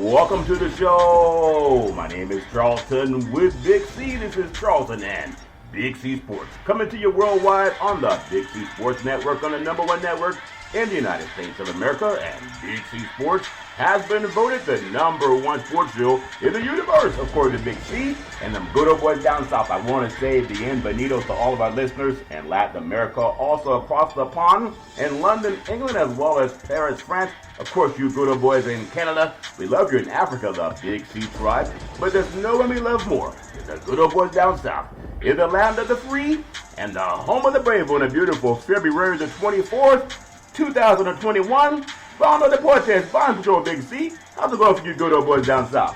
Welcome to the show. My name is Charlton with Big C. This is Charlton and Big C Sports. Coming to you worldwide on the Big C Sports Network, on the number one network in the United States of America. And Big C Sports has been voted the number one sports show in the universe, according to Big C and them good old boys down south. I want to say bienvenidos to all of our listeners in Latin America, also across the pond in London, England, as well as Paris, France. Of course, you good old boys in Canada. We love you in Africa, the Big C tribe. But there's no one we love more than the good old boys down south. In the land of the free and the home of the brave on a beautiful February the 24th, 2021. Bondo Deportes, Bond Patrol Big C. How's it going for you good old boys down south?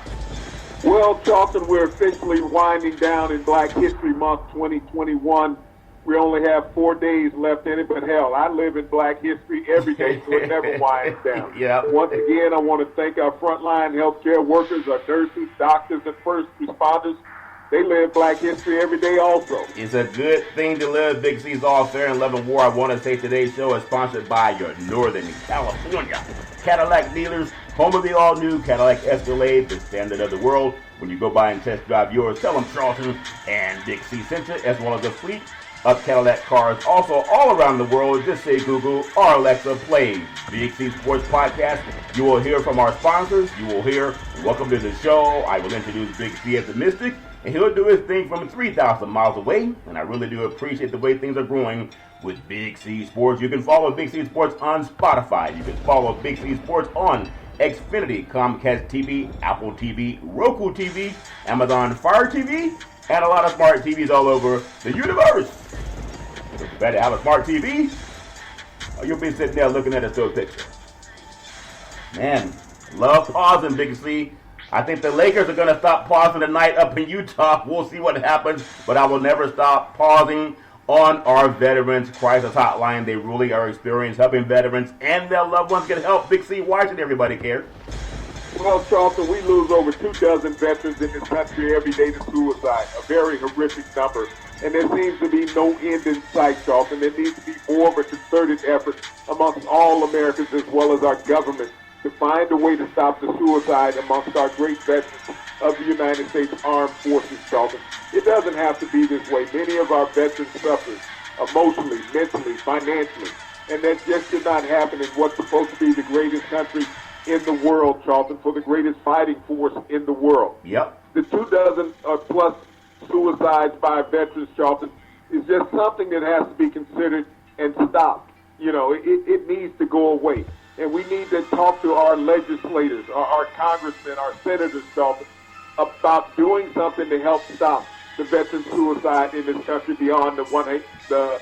Well, Charlton, we're officially winding down in Black History Month 2021. We only have 4 days left in it, but hell, I live in Black History every day, so it never winds down. Yeah. Once again, I want to thank our frontline healthcare workers, our nurses, doctors, and first responders. They live Black History every day also. It's a good thing to live. Big C's All Fair and Love and War. I want to say today's show is sponsored by your Northern California Cadillac dealers, home of the all-new Cadillac Escalade, the standard of the world. When you go by and test drive yours, tell them Charlton and Big C sent you, as well as a fleet of Cadillac cars. Also, all around the world, just say Google or Alexa, play Big C Sports Podcast. You will hear from our sponsors. You will hear, welcome to the show. I will introduce Big C as the Mystic, and he'll do his thing from 3,000 miles away. And I really do appreciate the way things are growing with Big C Sports. You can follow Big C Sports on Spotify. You can follow Big C Sports on Xfinity, Comcast TV, Apple TV, Roku TV, Amazon Fire TV, and a lot of smart TVs all over the universe. If you better have a smart TV, or you'll be sitting there looking at a still picture. Man, love pausing, Big C. I think the Lakers are going to stop pausing tonight up in Utah. We'll see what happens, but I will never stop pausing on our Veterans Crisis Hotline. They really are experienced helping veterans and their loved ones get help. Big C, why should everybody care? Well, Charlton, we lose over 24 veterans in this country every day to suicide, a very horrific number. And there seems to be no end in sight, Charlton. There needs to be more of a concerted effort amongst all Americans as well as our government to find a way to stop the suicide amongst our great veterans of the United States Armed Forces, Charlton. It doesn't have to be this way. Many of our veterans suffer emotionally, mentally, financially, and that just should not happen in what's supposed to be the greatest country in the world, Charlton, for the greatest fighting force in the world. Yep. The 24 plus suicides by veterans, Charlton, is just something that has to be considered and stopped. You know, it needs to go away. And we need to talk to our legislators, our congressmen, our senators, Charlton, about doing something to help stop the veteran suicide in this country beyond the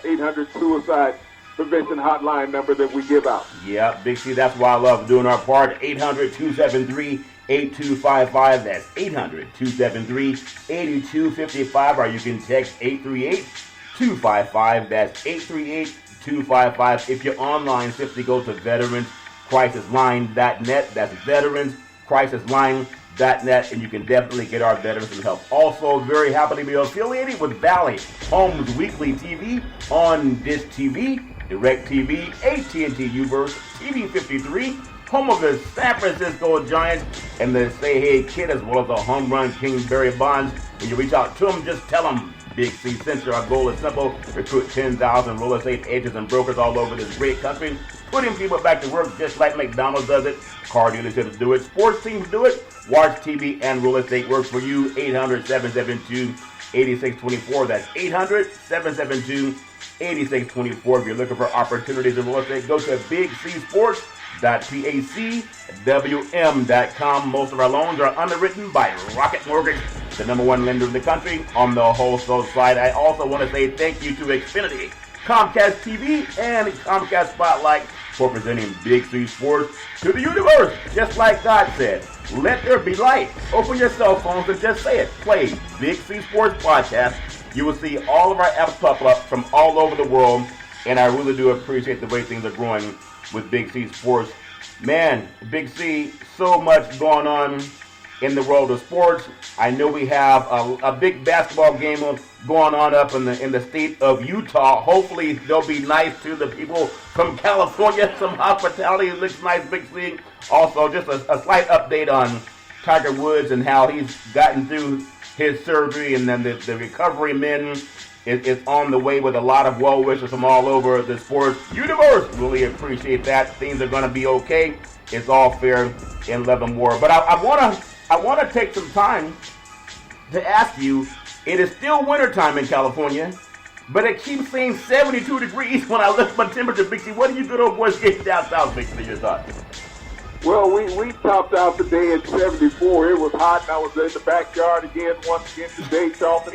800 suicide prevention hotline number that we give out. Yeah, Big C, that's why I love doing our part. 800-273-8255. That's 800-273-8255. Or you can text 838-255. That's 838-255. If you're online, simply go to veteranscrisisline.net. That's veteranscrisisline.net, and you can definitely get our veterans some help. Also, very happy to be affiliated with Valley Homes Weekly TV on Dish TV, DirecTV, AT&T Uverse, TV 53, home of the San Francisco Giants, and the Say Hey Kid, as well as the home run king Barry Bonds. When you reach out to them, just tell them Big C sent you. Our goal is simple: recruit 10,000 real estate agents and brokers all over this great country, putting people back to work just like McDonald's does it. Car dealerships do it. Sports teams do it. Watch TV and real estate work for you. 800-772-8624. That's 800-772-8624. If you're looking for opportunities in real estate, go to bigcsports.pacwm.com. Most of our loans are underwritten by Rocket Mortgage, the number one lender in the country on the wholesale side. I also want to say thank you to Xfinity, Comcast TV, and Comcast Spotlight for presenting Big C Sports to the universe. Just like God said, let there be light. Open your cell phones and just say it. Play Big C Sports Podcast. You will see all of our apps pop up from all over the world, and I really do appreciate the way things are growing with Big C Sports. Man, Big C, so much going on in the world of sports. I know we have a big basketball game going on up in the state of Utah. Hopefully they'll be nice to the people from California. Some hospitality looks nice, Big C. Also, just a slight update on Tiger Woods and how he's gotten through his surgery, and then the recovery men is on the way with a lot of well wishes from all over the sports universe. Really appreciate that. Things are going to be okay. It's all fair in love and war. But I want to take some time to ask you. It is still wintertime in California, but it keeps saying 72 degrees when I look at my temperature. Big C, what do you good old boys get down south, Big C, your thoughts? Well, we topped out the day at 74. It was hot, and I was in the backyard again once again today, Charlton.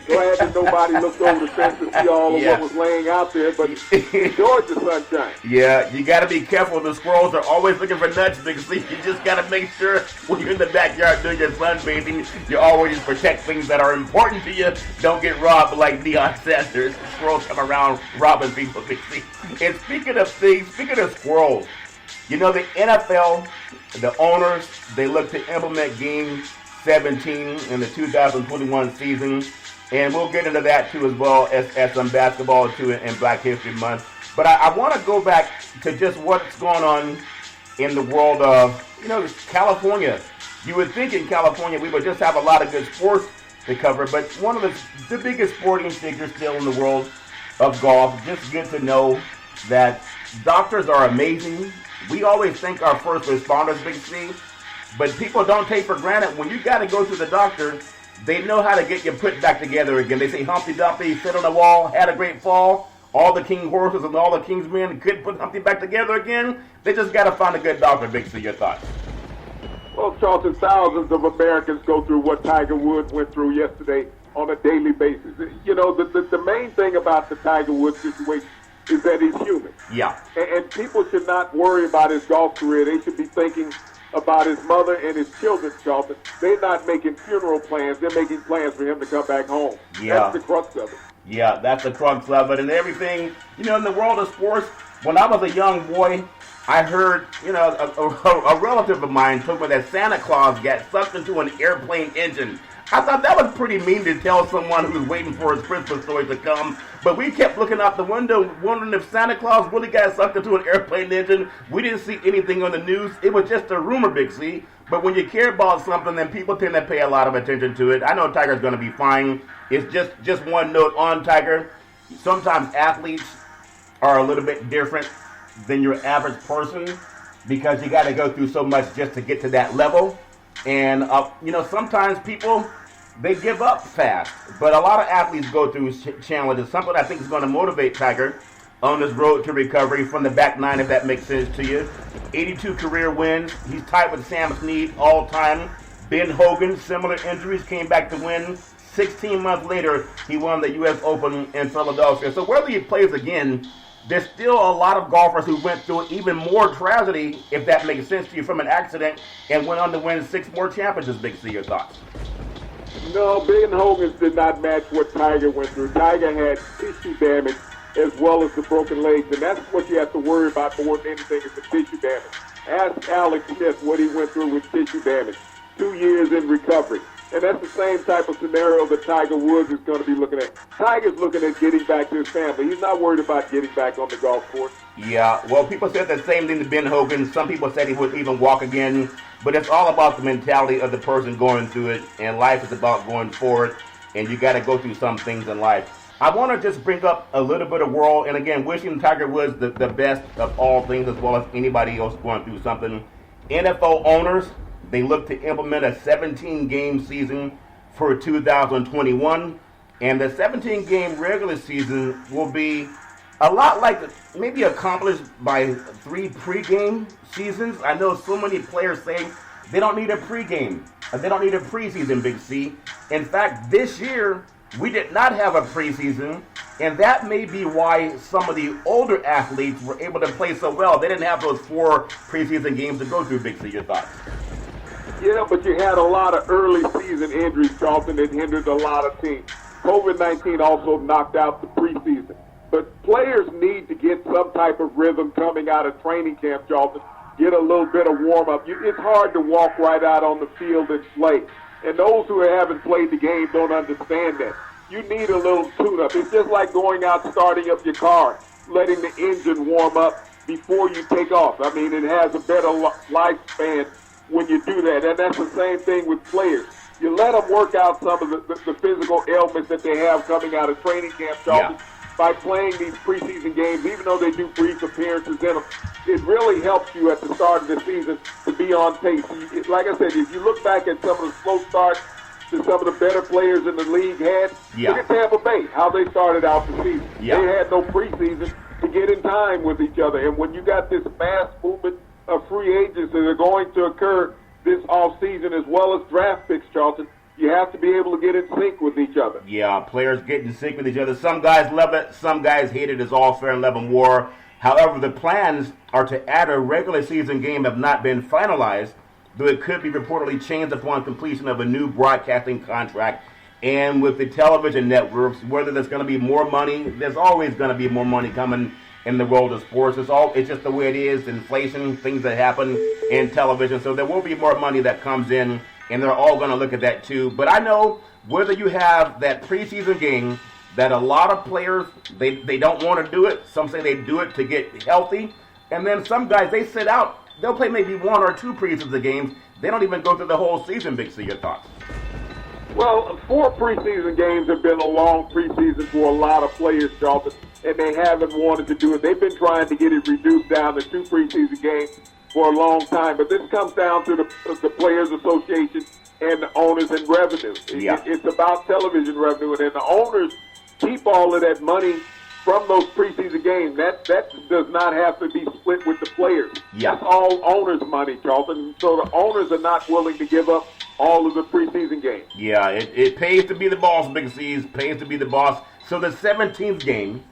Glad that nobody looked over the fence to see all of what was laying out there, but enjoyed the sunshine. Yeah, you got to be careful. The squirrels are always looking for nuts, Big C. You just got to make sure when you're in the backyard doing your sunbathing, you always protect things that are important to you. Don't get robbed like Deion Sanders. Squirrels come around robbing people, Big C. And speaking of squirrels, you know, the NFL, the owners, they look to implement Game 17 in the 2021 season. And we'll get into that, too, as well as some basketball, too, in Black History Month. But I want to go back to just what's going on in the world of, California. You would think in California we would just have a lot of good sports to cover, but one of the biggest sporting figures still in the world of golf. Just good to know that doctors are amazing. We always thank our first responders, Big C, but people don't take for granted when you got to go to the doctor, they know how to get you put back together again. They say Humpty Dumpty sit on the wall, had a great fall. All the king horses and all the king's men couldn't put Humpty back together again. They just got to find a good doctor, Big C. Your thoughts? Well, Charlton, thousands of Americans go through what Tiger Woods went through yesterday on a daily basis. You know, the main thing about the Tiger Woods situation is that he's human. Yeah. And people should not worry about his golf career. They should be thinking about his mother and his children, Charlton. They're not making funeral plans. They're making plans for him to come back home. Yeah. That's the crux of it. Yeah, that's the crux of it. And everything, in the world of sports, when I was a young boy, I heard, a relative of mine told me that Santa Claus got sucked into an airplane engine. I thought that was pretty mean to tell someone who's waiting for his Christmas story to come. But we kept looking out the window, wondering if Santa Claus really got sucked into an airplane engine. We didn't see anything on the news. It was just a rumor, Big C. But when you care about something, then people tend to pay a lot of attention to it. I know Tiger's going to be fine. It's just one note on Tiger. Sometimes athletes are a little bit different than your average person because you got to go through so much just to get to that level. And, sometimes people, they give up fast. But a lot of athletes go through challenges. Something I think is going to motivate Tiger on this road to recovery from the back nine, if that makes sense to you. 82 career wins. He's tied with Sam Snead all time. Ben Hogan, similar injuries, came back to win. 16 months later, he won the U.S. Open in Philadelphia. So whether he plays again, there's still a lot of golfers who went through even more tragedy, if that makes sense to you, from an accident and went on to win 6 more championships. Big C, your thoughts? No, Ben Hogan did not match what Tiger went through. Tiger had tissue damage as well as the broken legs, and that's what you have to worry about more than anything is the tissue damage. Ask Alex Smith what he went through with tissue damage. 2 years in recovery. And that's the same type of scenario that Tiger Woods is going to be looking at. Tiger's looking at getting back to his family. He's not worried about getting back on the golf course. Yeah, well, people said the same thing to Ben Hogan. Some people said he would even walk again. But it's all about the mentality of the person going through it. And life is about going forward. And you got to go through some things in life. I want to just bring up a little bit of world. And again, wishing Tiger Woods the best of all things as well as anybody else going through something. NFL owners, they look to implement a 17-game season for 2021. And the 17-game regular season will be a lot like maybe accomplished by 3 pregame seasons. I know so many players say they don't need a pregame. They don't need a preseason, Big C. In fact, this year, we did not have a preseason, and that may be why some of the older athletes were able to play so well. They didn't have those 4 preseason games to go through, Big C. Your thoughts? Yeah, but you had a lot of early season injuries, Charlton, that hindered a lot of teams. COVID-19 also knocked out the preseason. But players need to get some type of rhythm coming out of training camp, Charlton. Get a little bit of warm-up. It's hard to walk right out on the field and play. And those who haven't played the game don't understand that. You need a little tune-up. It's just like going out starting up your car, letting the engine warm up before you take off. I mean, it has a better lifespan when you do that. And that's the same thing with players. You let them work out some of the physical ailments that they have coming out of training camp, Charlton, by playing these preseason games, even though they do brief appearances in them. It really helps you at the start of the season to be on pace. Like I said, if you look back at some of the slow starts that some of the better players in the league had, look at Tampa Bay, how they started out the season. They had no preseason to get in time with each other. And when you got this mass movement of free agents that are going to occur this offseason as well as draft picks, Charlton, you have to be able to get in sync with each other. Yeah, players get in sync with each other. Some guys love it, some guys hate it. It's all fair and level war. However, the plans are to add a regular season game have not been finalized, though it could be reportedly changed upon completion of a new broadcasting contract. And with the television networks, whether there's going to be more money, there's always going to be more money coming in the world of sports. It's just the way it is, inflation, things that happen in television. So there will be more money that comes in, and they're all going to look at that too. But I know whether you have that preseason game that a lot of players, they don't want to do it. Some say they do it to get healthy. And then some guys, they sit out. They'll play maybe one or two preseason games. They don't even go through the whole season, Big C. Your thoughts? Well, 4 preseason games have been a long preseason for a lot of players, Charlton, and they haven't wanted to do it. They've been trying to get it reduced down to 2 preseason games for a long time, but this comes down to the Players Association and the owners and revenue. It's about television revenue, and then the owners keep all of that money from those preseason games. That does not have to be split with the players. That's all owners' money, Charlton. So the owners are not willing to give up all of the preseason games. Yeah, it pays to be the boss, Big C's, pays to be the boss. So the 17th game,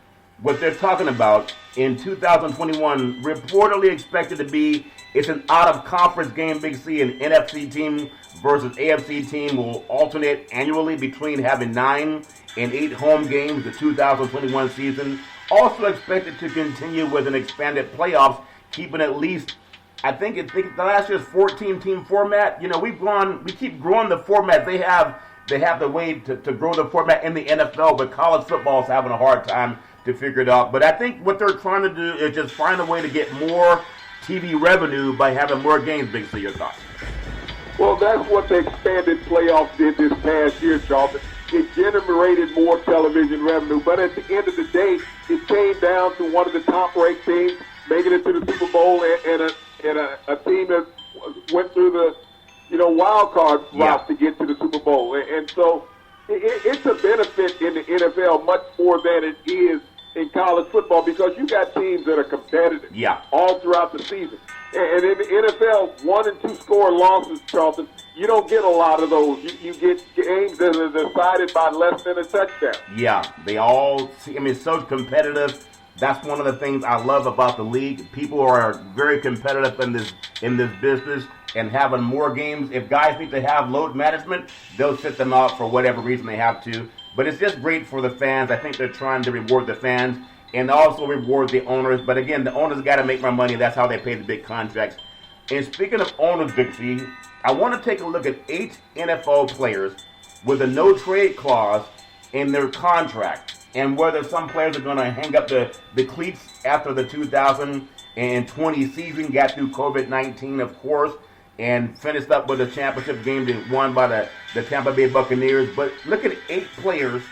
what they're talking about in 2021, reportedly expected to be, it's an out-of-conference game, Big C. An NFC team versus AFC team will alternate annually between having 9 and 8 home games the 2021 season. Also expected to continue with an expanded playoffs, keeping at least, I think the last year's 14-team format. You know, we keep growing the format. They have the way to grow the format in the NFL, but college football is having a hard time to figure it out. But I think what they're trying to do is just find a way to get more TV revenue by having more games. Big C, your thoughts? Well, that's what the expanded playoffs did this past year, Charlton. It generated more television revenue, but at the end of the day, it came down to one of the top-ranked teams making it to the Super Bowl and a team that went through the wild card route to get to the Super Bowl. And so it's a benefit in the NFL much more than it is in college football because you got teams that are competitive all throughout the season. And in the NFL, 1 and 2 score losses, Charlton, you don't get a lot of those. You get games that are decided by less than a touchdown. Yeah, they all, it's so competitive. That's one of the things I love about the league. People are very competitive in this business and having more games. If guys need to have load management, they'll sit them out for whatever reason they have to. But it's just great for the fans. I think they're trying to reward the fans and also reward the owners. But again, the owners got to make more money. That's how they pay the big contracts. And speaking of owners, Big C, I want to take a look at 8 NFL players with a no-trade clause in their contract, and whether some players are going to hang up the cleats after the 2020 season, got through COVID-19, of course, and finished up with a championship game won by the Tampa Bay Buccaneers. But look at 8 players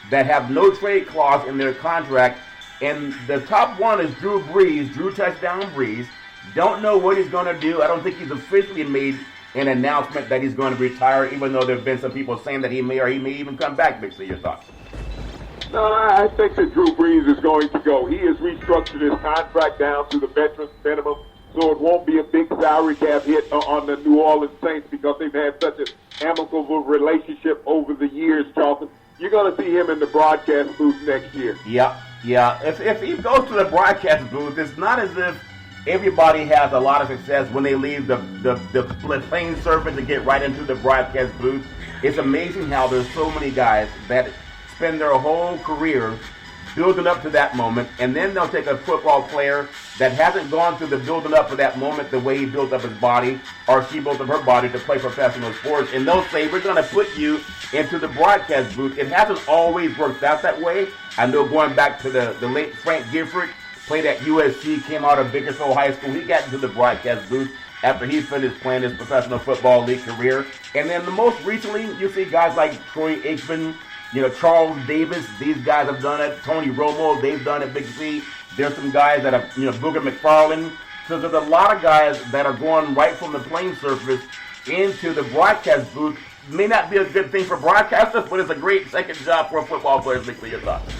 that have no trade clause in their contract, and the top one is Drew Brees, Drew Touchdown Brees. Don't know what he's going to do. I don't think he's officially made an announcement that he's going to retire, even though there have been some people saying that he may even come back. Big C, your thoughts? No, I think that Drew Brees is going to go. He has restructured his contract down to the veterans minimum, so it won't be a big salary cap hit on the New Orleans Saints because they've had such an amicable relationship over the years, Charlton. You're going to see him in the broadcast booth next year. Yeah. If he goes to the broadcast booth, it's not as if everybody has a lot of success when they leave the plane surface and get right into the broadcast booth. It's amazing how there's so many guys that spend their whole career building up to that moment, and then they'll take a football player that hasn't gone through the building up for that moment the way he built up his body or she built up her body to play professional sports, and they'll say, we're going to put you into the broadcast booth. It hasn't always worked out that way. I know going back to the late Frank Gifford, played at USC, came out of Bakersfield High School. He got into the broadcast booth after he finished playing his professional football league career. And then the most recently, you see guys like Troy Aikman, Charles Davis. These guys have done it. Tony Romo, they've done it, Big C. There's some guys that have, Booger McFarland. So there's a lot of guys that are going right from the playing surface into the broadcast booth. May not be a good thing for broadcasters, but it's a great second job for football players. Big C, your thoughts?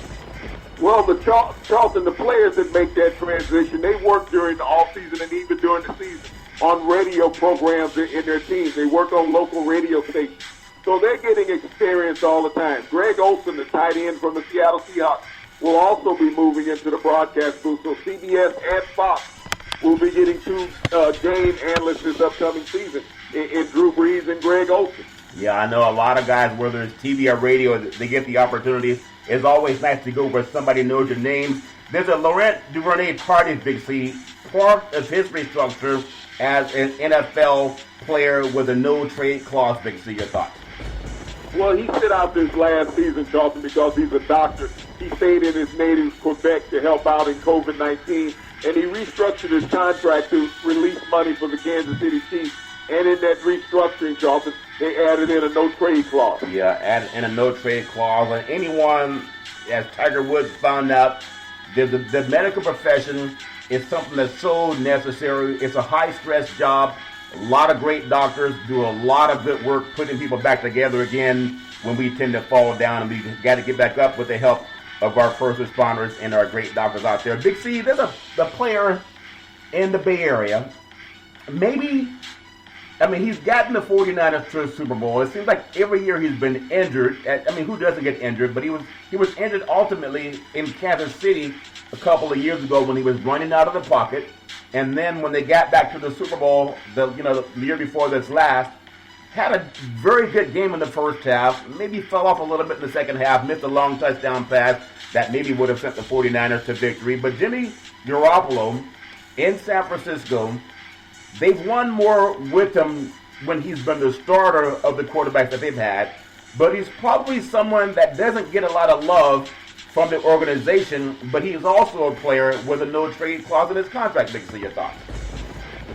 Well, the Charlton, the players that make that transition, they work during the off season and even during the season on radio programs in their teams. They work on local radio stations. So they're getting experience all the time. Greg Olsen, the tight end from the Seattle Seahawks, will also be moving into the broadcast booth. So CBS and Fox will be getting two game analysts this upcoming season in Drew Brees and Greg Olsen. Yeah, I know a lot of guys, whether it's TV or radio, they get the opportunity. It's always nice to go where somebody knows your name. There's a Laurent Duvernay-Tardif, Big C, part of his restructure as an NFL player with a no-trade clause. Big C, your thoughts? Well, he sit out this last season, Charlton, because he's a doctor. He stayed in his native Quebec to help out in COVID-19, and he restructured his contract to release money for the Kansas City Chiefs. And in that restructuring, Charlton, they added in a no-trade clause. Yeah, added in a no-trade clause. And anyone, as Tiger Woods found out, the medical profession is something that's so necessary. It's a high-stress job. A lot of great doctors do a lot of good work putting people back together again when we tend to fall down, and we got to get back up with the help of our first responders and our great doctors out there. Big C, there's the player in the Bay Area. He's gotten the 49ers to a Super Bowl. It seems like every year he's been injured. Who doesn't get injured? But he was injured ultimately in Kansas City a couple of years ago when he was running out of the pocket. And then when they got back to the Super Bowl, the year before this last, had a very good game in the first half, maybe fell off a little bit in the second half, missed a long touchdown pass that maybe would have sent the 49ers to victory. But Jimmy Garoppolo in San Francisco, they've won more with him when he's been the starter of the quarterbacks that they've had, but he's probably someone that doesn't get a lot of love from the organization, but he's also a player with a no-trade clause in his contract. Big C, your thoughts?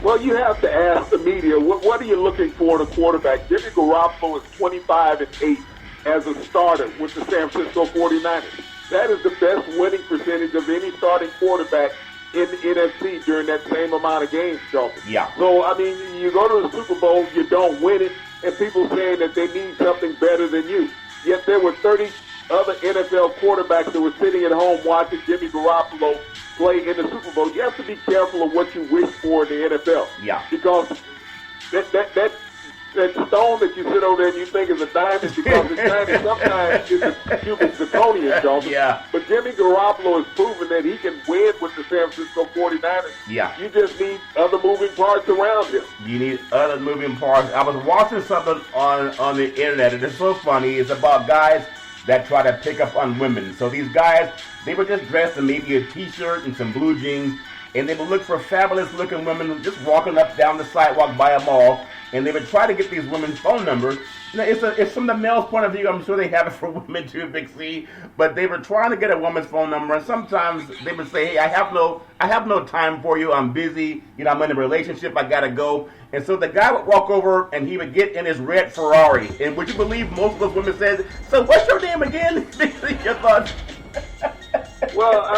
Well, you have to ask the media, what are you looking for in a quarterback? Jimmy Garoppolo is 25-8 as a starter with the San Francisco 49ers. That is the best winning percentage of any starting quarterback in the NFC during that same amount of games, Charlton. Yeah. So, you go to the Super Bowl, you don't win it, and people saying that they need something better than you. Yet there were 30 other NFL quarterbacks that were sitting at home watching Jimmy Garoppolo play in the Super Bowl. You have to be careful of what you wish for in the NFL. Yeah. Because that stone that you sit over there and you think is a diamond because it's shiny, sometimes it's a cubic zirconia, Charlton. Yeah. But Jimmy Garoppolo has proven that he can win with the San Francisco 49ers. Yeah. You just need other moving parts around him. You need other moving parts. I was watching something on the internet, and it's so funny. It's about guys that try to pick up on women. So these guys, they were just dressed in maybe a t-shirt and some blue jeans, and they would look for fabulous-looking women just walking up down the sidewalk by a mall, and they would try to get these women's phone numbers. Now, it's from the male's point of view. I'm sure they have it for women too, Big C. But they were trying to get a woman's phone number, and sometimes they would say, "Hey, I have no time for you. I'm busy. I'm in a relationship. I gotta go." And so the guy would walk over, and he would get in his red Ferrari. And would you believe most of those women said, "So what's your name again?" Your thoughts? Well,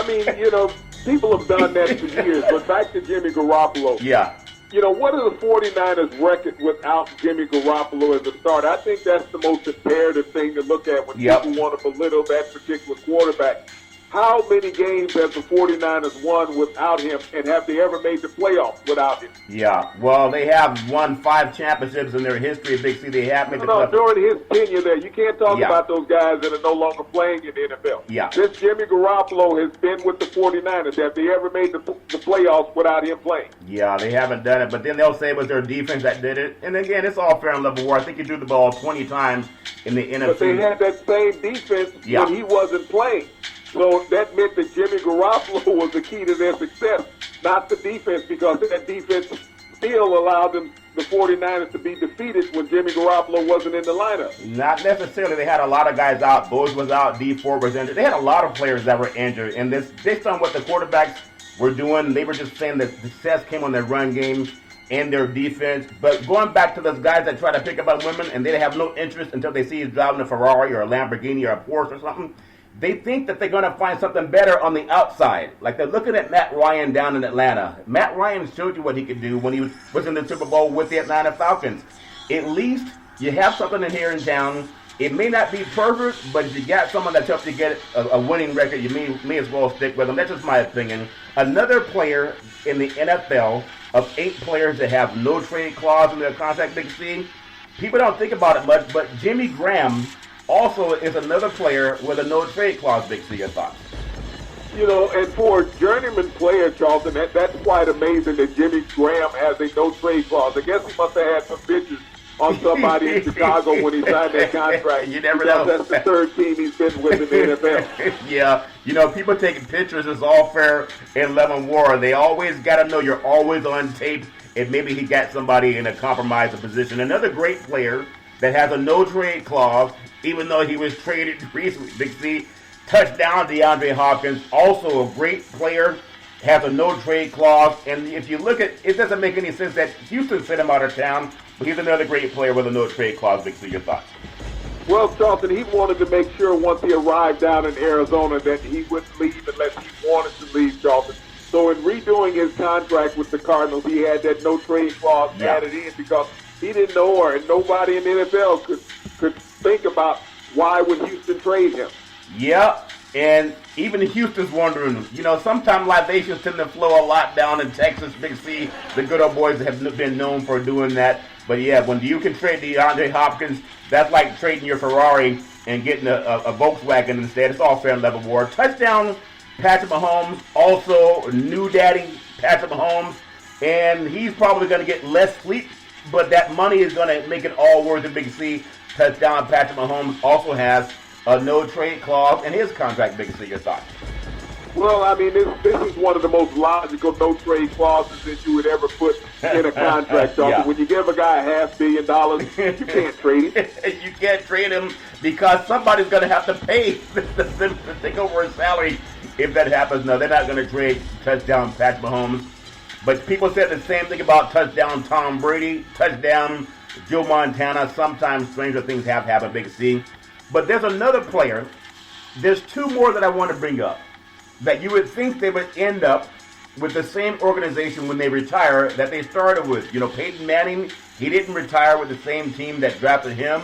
people have done that for years. But back to Jimmy Garoppolo. Yeah. What are the 49ers' record without Jimmy Garoppolo as a starter? I think that's the most imperative thing to look at when people want to belittle that particular quarterback. How many games have the 49ers won without him, and have they ever made the playoffs without him? Yeah, well, they have won 5 championships in their history. Big C, they have made the playoffs. During his tenure there, you can't talk about those guys that are no longer playing in the NFL. Yeah. Since Jimmy Garoppolo has been with the 49ers, have they ever made the playoffs without him playing? Yeah, they haven't done it, but then they'll say it was their defense that did it. And again, it's all fair and level war. I think he threw the ball 20 times in the NFC. But they had that same defense when he wasn't playing. So that meant that Jimmy Garoppolo was the key to their success, not the defense, because that defense still allowed them, the 49ers, to be defeated when Jimmy Garoppolo wasn't in the lineup. Not necessarily. They had a lot of guys out. Boyd was out. D4 was injured. They had a lot of players that were injured. And this, based on what the quarterbacks were doing. They were just saying that success came on their run game and their defense. But going back to those guys that try to pick up on women and they have no interest until they see you driving a Ferrari or a Lamborghini or a Porsche or something, they think that they're going to find something better on the outside. Like they're looking at Matt Ryan down in Atlanta. Matt Ryan showed you what he could do when he was in the Super Bowl with the Atlanta Falcons. At least you have something in here in town. It may not be perfect, but if you got someone that's helped you get a winning record, you may as well stick with them. That's just my opinion. Another player in the NFL of 8 players that have no trade clause in their contract, Big C, people don't think about it much, but Jimmy Graham also is another player with a no trade clause, Big C. Your thoughts? You know, and for a journeyman player, Charlton, that's quite amazing that Jimmy Graham has a no trade clause. I guess he must have had some bitches on somebody in Chicago when he signed that contract. You never know. That's the third team he's been with in the NFL. Yeah, you know, people taking pictures is all fair in love and war. They always got to know you're always on tape, and maybe he got somebody in a compromising position. Another great player that has a no-trade clause, even though he was traded recently, Big C, touchdown DeAndre Hopkins, also a great player, has a no-trade clause. And if you look at it, doesn't make any sense that Houston sent him out of town, but he's another great player with a no-trade clause. Big C, your thoughts? Well, Charlton, he wanted to make sure once he arrived down in Arizona that he wouldn't leave unless he wanted to leave, Charlton. So in redoing his contract with the Cardinals, he had that no-trade clause added in because he didn't know her, and nobody in the NFL could think about why would Houston trade him. Yeah, and even Houston's wondering, you know, sometimes libations tend to flow a lot down in Texas, Big C. The good old boys have been known for doing that. But yeah, when you can trade DeAndre Hopkins, that's like trading your Ferrari and getting a Volkswagen instead. It's all fair and level war. Touchdown, Patrick Mahomes, also new daddy Patrick Mahomes, and he's probably going to get less sleep, but that money is going to make it all worth it, Big C. Touchdown, Patrick Mahomes also has a no-trade clause in his contract, Big C. Your thoughts? Well, I mean, this is one of the most logical no-trade clauses that you would ever put in a contract. Yeah. When you give a guy $500 million, you can't trade him. You can't trade him because somebody's going to have to pay to take over his salary if that happens. No, they're not going to trade touchdown Patrick Mahomes. But people said the same thing about touchdown Tom Brady, touchdown Joe Montana. Sometimes stranger things have happened, Big C. But there's another player. There's 2 more that I want to bring up that you would think they would end up with the same organization when they retire that they started with. You know, Peyton Manning, he didn't retire with the same team that drafted him.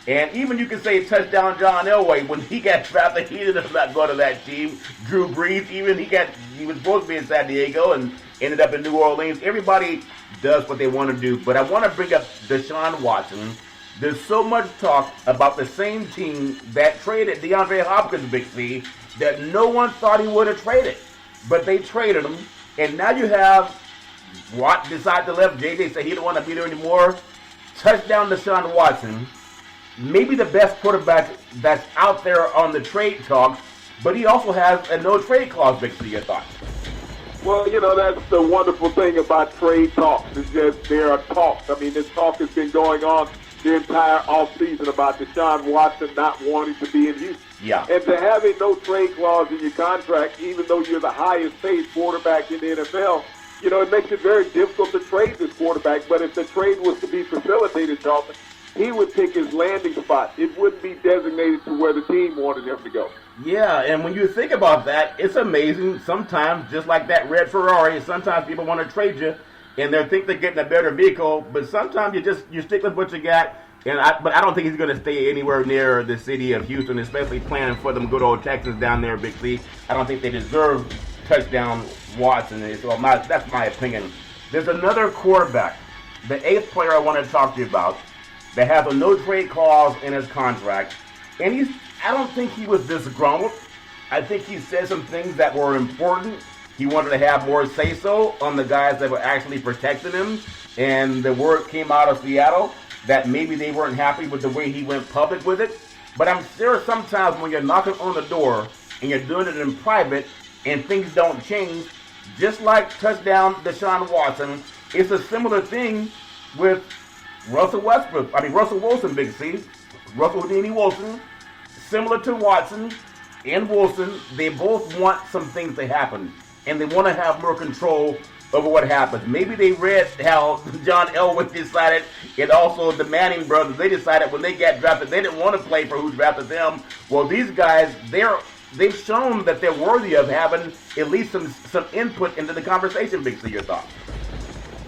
And even you can say touchdown John Elway, when he got drafted, he did not go to that team. Drew Brees, even he was supposed to be in San Diego and ended up in New Orleans. Everybody does what they want to do. But I want to bring up Deshaun Watson. There's so much talk about the same team that traded DeAndre Hopkins, Big C, that no one thought he would have traded. But they traded him. And now you have Watt decide to left. JJ said he don't want to be there anymore. Touchdown Deshaun Watson. Maybe the best quarterback that's out there on the trade talks, but he also has a no-trade clause, Big C. Your thoughts? Well, you know, that's the wonderful thing about trade talks. It's just there are talks. I mean, this talk has been going on the entire offseason about Deshaun Watson not wanting to be in Houston. Yeah. And to have a no-trade clause in your contract, even though you're the highest-paid quarterback in the NFL, you know, it makes it very difficult to trade this quarterback. But if the trade was to be facilitated, Charlton, he would pick his landing spot. It wouldn't be designated to where the team wanted him to go. Yeah, and when you think about that, it's amazing. Sometimes, just like that red Ferrari, sometimes people want to trade you, and they think they're getting a better vehicle. But sometimes you stick with what you got. But I don't think he's going to stay anywhere near the city of Houston, especially playing for them good old Texans down there, Big C. I don't think they deserve touchdown Watson. So that's my opinion. There's another quarterback, the 8th player I want to talk to you about, that has a no-trade clause in his contract. And I don't think he was disgruntled. I think he said some things that were important. He wanted to have more say-so on the guys that were actually protecting him. And the word came out of Seattle that maybe they weren't happy with the way he went public with it. But I'm sure sometimes when you're knocking on the door and you're doing it in private and things don't change, just like touchdown Deshaun Watson, it's a similar thing with Russell Wilson, Big C. Russell Houdini Wilson, similar to Watson and Wilson, they both want some things to happen. and they want to have more control over what happens. Maybe they read how John Elway decided, and also the Manning brothers, they decided when they got drafted, they didn't want to play for who drafted them. Well, these guys, they've shown that they're worthy of having at least some input into the conversation. Big C, your thoughts?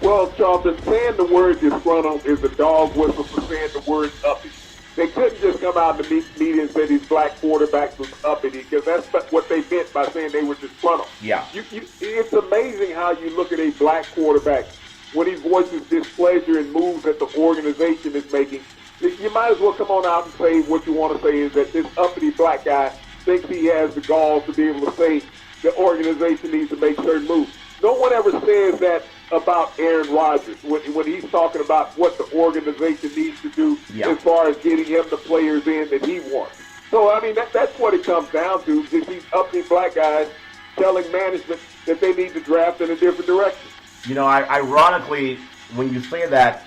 Well, Charlton, saying the word disgruntled is a dog whistle for saying the word uppity. They couldn't just come out in the media and say these black quarterbacks was uppity, because that's what they meant by saying they were disgruntled. Yeah. It's amazing how you look at a black quarterback when he voices displeasure and moves that the organization is making. You might as well come on out and say what you want to say is that this uppity black guy thinks he has the gall to be able to say the organization needs to make certain moves. No one ever says that about Aaron Rodgers when he's talking about what the organization needs to do as far as getting him the players in that he wants. So, I mean, that's what it comes down to, just these uppity black guys telling management that they need to draft in a different direction. You know, ironically, when you say that,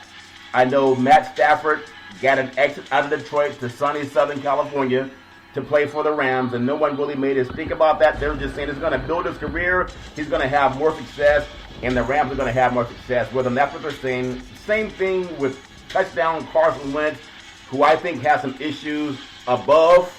I know Matt Stafford got an exit out of Detroit to sunny Southern California to play for the Rams, and no one really made us think about that. They were just saying he's going to build his career, he's going to have more success, and the Rams are going to have more success with him. That's what they're saying. Same thing with touchdown Carson Wentz, who I think has some issues above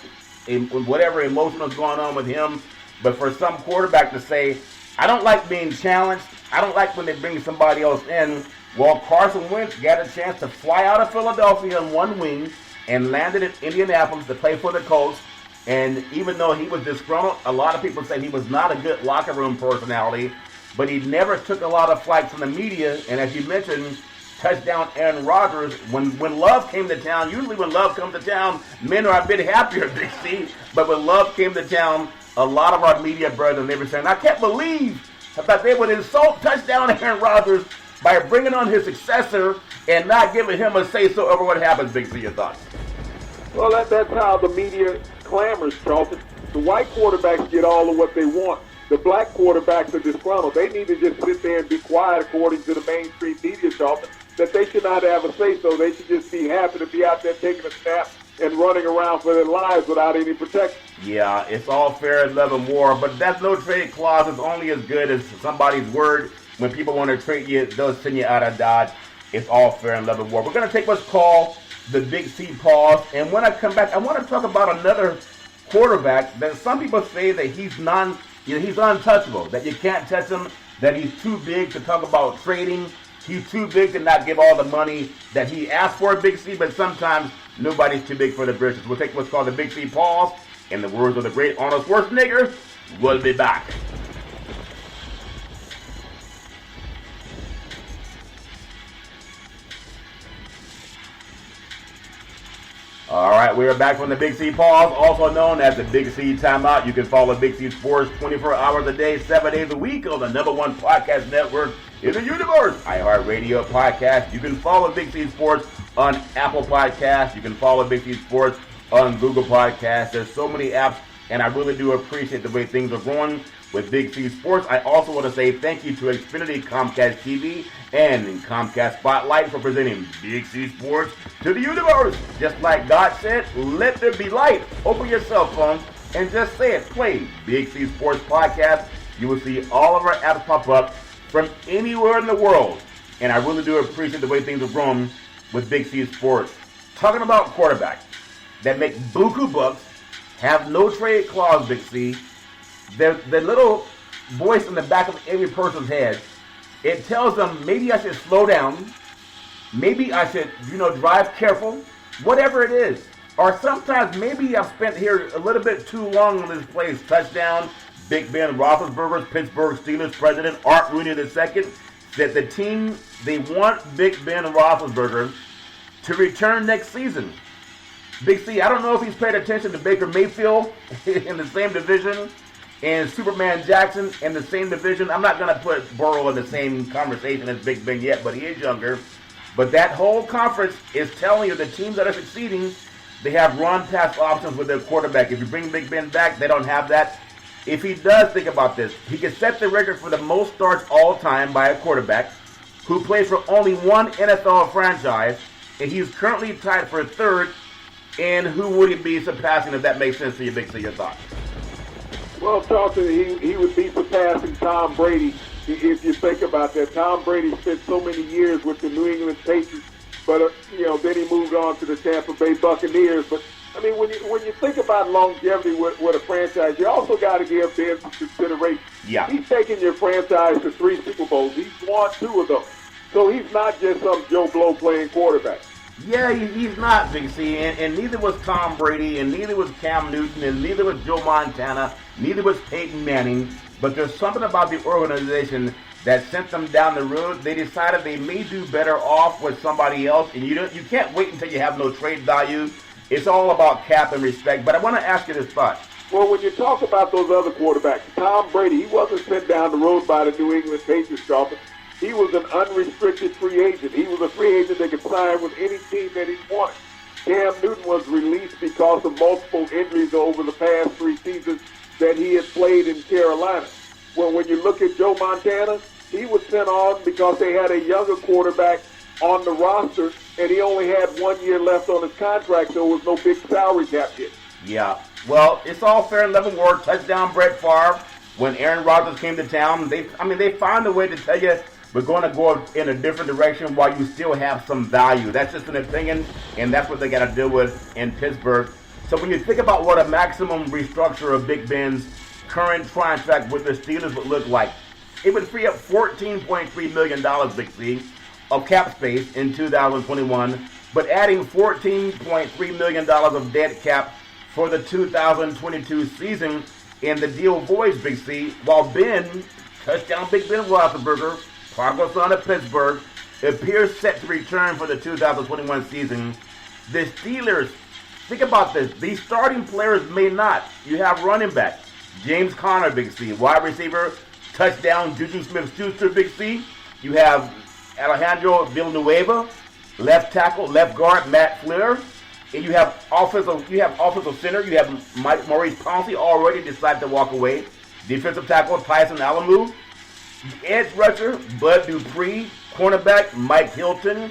whatever emotional is going on with him. But for some quarterback to say, I don't like being challenged, I don't like when they bring somebody else in. Well, Carson Wentz got a chance to fly out of Philadelphia in one wing and landed in Indianapolis to play for the Colts. And even though he was disgruntled, a lot of people said he was not a good locker room personality, but he never took a lot of flack from the media. And as you mentioned, touchdown Aaron Rodgers, when Love came to town, usually when Love comes to town, men are a bit happier, Big C. But when Love came to town, a lot of our media brothers, they were saying, I can't believe that they would insult touchdown Aaron Rodgers by bringing on his successor and not giving him a say-so over what happens. Big C, your thoughts? Well, that's how the media clamors, Charlton. The white quarterbacks get all of what they want. The black quarterbacks are disgruntled. They need to just sit there and be quiet, according to the mainstream media, Charlton, that they should not have a say-so. They should just be happy to be out there taking a snap and running around for their lives without any protection. Yeah, it's all fair in love and war, but that no trade clause is only as good as somebody's word. When people want to trade you, they'll send you out of Dodge. It's all fair in love and war. We're going to take what's called the Big C pause, and when I come back, I want to talk about another quarterback that some people say that he's untouchable, that you can't touch him, that he's too big to talk about trading, he's too big to not give all the money that he asked for, Big C, but sometimes nobody's too big for the britches. We'll take what's called the Big C pause. In the words of the great Arnold Schwarzenegger, we'll be back. All right, we are back from the Big C pause, also known as the Big C timeout. You can follow Big C Sports 24 hours a day, 7 days a week on the #1 podcast network in the universe, iHeartRadio podcast. You can follow Big C Sports on Apple Podcasts. You can follow Big C Sports on Google Podcasts. There's so many apps, and I really do appreciate the way things are going with Big C Sports. I also want to say thank you to Xfinity, Comcast TV, and Comcast Spotlight for presenting Big C Sports to the universe. Just like God said, let there be light. Open your cell phone and just say it. Play Big C Sports Podcast. You will see all of our apps pop up from anywhere in the world. And I really do appreciate the way things are growing with Big C Sports. Talking about quarterbacks that make buku bucks, have no trade clause, Big C. The little voice in the back of every person's head, it tells them maybe I should slow down, maybe I should, drive careful, whatever it is. Or sometimes maybe I've spent here a little bit too long in this place. Touchdown, Big Ben Roethlisberger's Pittsburgh Steelers president, Art Rooney II, that the team, they want Big Ben Roethlisberger to return next season. Big C, I don't know if he's paid attention to Baker Mayfield in the same division and Superman Jackson in the same division. I'm not going to put Burrow in the same conversation as Big Ben yet, but he is younger. But that whole conference is telling you the teams that are succeeding, they have run-pass options with their quarterback. If you bring Big Ben back, they don't have that. If he does, think about this. He can set the record for the most starts all time by a quarterback who plays for only one NFL franchise, and he's currently tied for third. And who would he be surpassing, if that makes sense to you, Big C? Your thoughts? Well, Charlton, he would be surpassing Tom Brady if you think about that. Tom Brady spent so many years with the New England Patriots, but then he moved on to the Tampa Bay Buccaneers. But I mean, when you think about longevity with a franchise, you also got to give Ben some consideration. Yeah. He's taken your franchise to 3 Super Bowls. He's won 2 of those. So he's not just some Joe Blow playing quarterback. Yeah, he's not, Big C, and neither was Tom Brady, and neither was Cam Newton, and neither was Joe Montana, neither was Peyton Manning. But there's something about the organization that sent them down the road. They decided they may do better off with somebody else, and you can't wait until you have no trade value. It's all about cap and respect. But I want to ask you this thought. Well, when you talk about those other quarterbacks, Tom Brady, he wasn't sent down the road by the New England Patriots, Charlton. He was an unrestricted free agent. He was a free agent that could sign with any team that he wanted. Cam Newton was released because of multiple injuries over the past 3 seasons that he had played in Carolina. Well, when you look at Joe Montana, he was sent on because they had a younger quarterback on the roster, and he only had 1 year left on his contract, so there was no big salary cap hit. Yeah. Well, it's all fair and level war. Touchdown Brett Favre. When Aaron Rodgers came to town, they found a way to tell you, we're going to go in a different direction while you still have some value. That's just an opinion, and that's what they got to deal with in Pittsburgh. So when you think about what a maximum restructure of Big Ben's current contract with the Steelers would look like, it would free up $14.3 million, Big C, of cap space in 2021, but adding $14.3 million of dead cap for the 2022 season, and the deal voids, Big C, while Ben, touchdown Big Ben Roethlisberger, prodigal son of Pittsburgh, appears set to return for the 2021 season. The Steelers, think about this, these starting players may not. You have running back, James Conner, Big C, wide receiver, touchdown Juju Smith-Schuster, Big C. You have Alejandro Villanueva, left tackle, left guard, Matt Flair. And you have offensive center, you have Maurice Pouncey already decided to walk away. Defensive tackle, Tyson Alamu. Edge rusher, Bud Dupree. Cornerback, Mike Hilton.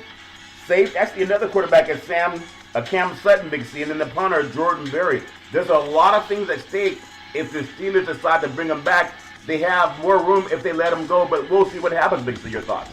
Actually another quarterback is Cam Sutton, Big C. And then the punter, Jordan Berry. There's a lot of things at stake if the Steelers decide to bring them back. They have more room if they let him go, but we'll see what happens, Big C. Your thoughts?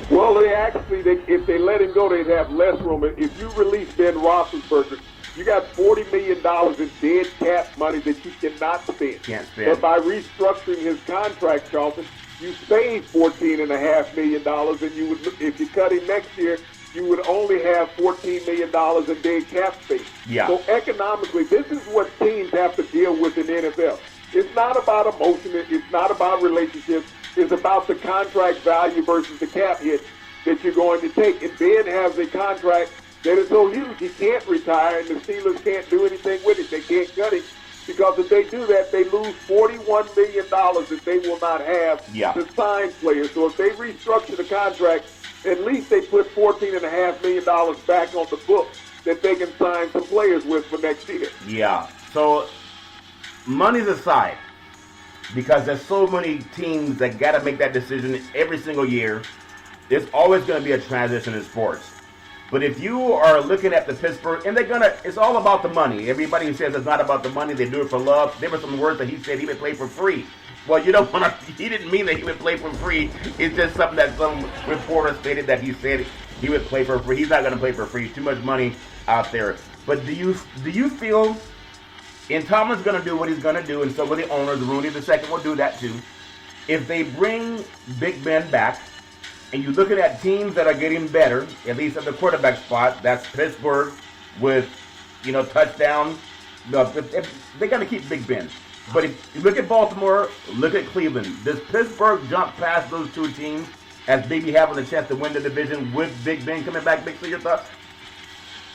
Well, if they let him go, they'd have less room. If you release Ben Roethlisberger, you got $40 million in dead cap money that you cannot spend. Can't spend. But by restructuring his contract, Charlton, you save $14.5 million, and you would, if you cut him next year, you would only have $14 million in dead cap space. Yeah. So economically, this is what teams have to deal with in the NFL. It's not about emotion. It's not about relationships. It's about the contract value versus the cap hit that you're going to take. And Ben has a contract that is so huge he can't retire, and the Steelers can't do anything with it. They can't cut it because if they do that, they lose $41 million that they will not have to sign players. So if they restructure the contract, at least they put $14.5 million back on the book that they can sign some players with for next year. Yeah. So money's aside, because there's so many teams that got to make that decision every single year. There's always going to be a transition in sports. But if you are looking at the Pittsburgh, and it's all about the money. Everybody who says it's not about the money, they do it for love. There were some words that he said he would play for free. Well, you don't want to, he didn't mean that he would play for free. It's just something that some reporter stated that he said he would play for free. He's not going to play for free. Too much money out there. But do you feel, and Tomlin's going to do what he's going to do, and so will the owners, Rooney II will do that too. If they bring Big Ben back, and you're looking at teams that are getting better, at least at the quarterback spot, that's Pittsburgh with, touchdown. They're going to keep Big Ben. But if you look at Baltimore, look at Cleveland. Does Pittsburgh jump past those two teams as maybe having a chance to win the division with Big Ben coming back? Big, so your thoughts?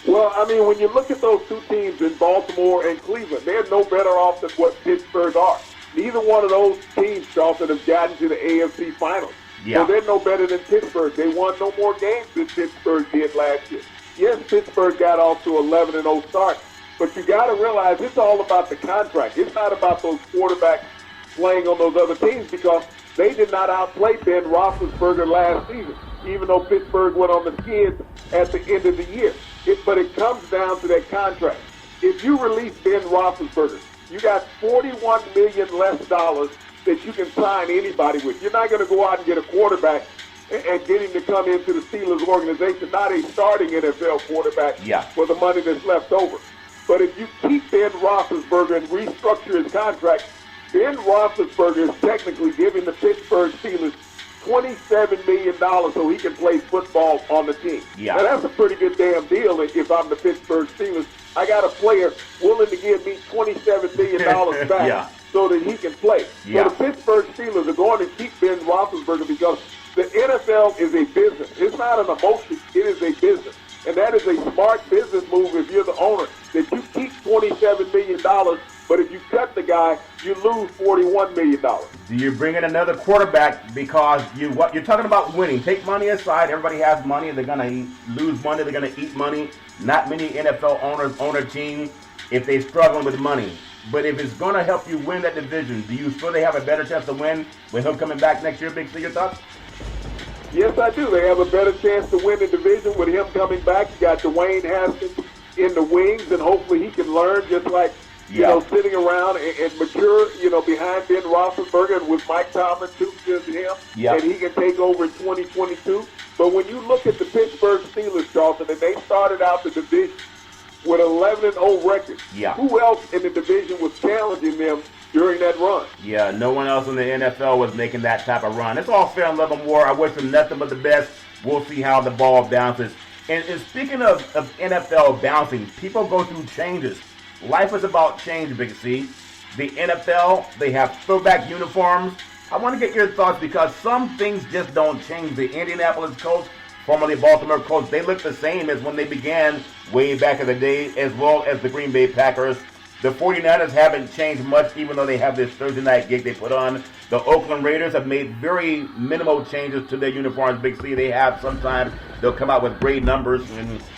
Well, I mean, when you look at those two teams in Baltimore and Cleveland, they're no better off than what Pittsburgh are. Neither one of those teams, Charlton, have gotten to the AFC Finals. Yeah. So they're no better than Pittsburgh. They won no more games than Pittsburgh did last year. Yes, Pittsburgh got off to 11-0 start, but you got to realize it's all about the contract. It's not about those quarterbacks playing on those other teams because they did not outplay Ben Roethlisberger last season, even though Pittsburgh went on the skids at the end of the year. But it comes down to that contract. If you release Ben Roethlisberger, You got $41 million less dollars that you can sign anybody with. You're not going to go out and get a quarterback and get him to come into the Steelers organization, not a starting NFL quarterback for the money that's left over. But if you keep Ben Roethlisberger and restructure his contract, Ben Roethlisberger is technically giving the Pittsburgh Steelers $27 million so he can play football on the team. Now, that's a pretty good damn deal if I'm the Pittsburgh Steelers. I got a player willing to give me $27 million back so that he can play. So the Pittsburgh Steelers are going to keep Ben Roethlisberger because the NFL is a business. It's not an emotion. It is a business. And that is a smart business move if you're the owner, that you keep $27 million, but if you cut the guy, you lose $41 million. Do you bring in another quarterback because you're talking about winning? Take money aside. Everybody has money. They're going to lose money. They're going to eat money. Not many NFL owners own a team if they're struggling with money. But if it's going to help you win that division, do you feel they have a better chance to win with him coming back next year? Big C, your thoughts? Yes, I do. They have a better chance to win the division with him coming back. You got Dwayne Haskins in the wings, and hopefully he can learn just like, sitting around and mature, behind Ben Roethlisberger and with Mike Tomlin too to him, and he can take over in 2022. But when you look at the Pittsburgh Steelers, Charlton, and they started out the division with an 11-0 record, who else in the division was challenging them during that run? Yeah, no one else in the NFL was making that type of run. It's all fair and love and war. I wish them nothing but the best. We'll see how the ball bounces. And speaking of NFL bouncing, people go through changes. Life is about change, Big C. The NFL, they have throwback uniforms. I want to get your thoughts because some things just don't change. The Indianapolis Colts, formerly Baltimore Colts, they look the same as when they began way back in the day, as well as the Green Bay Packers. The 49ers haven't changed much, even though they have this Thursday night gig they put on. The Oakland Raiders have made very minimal changes to their uniforms, Big C. They have sometimes, they'll come out with great numbers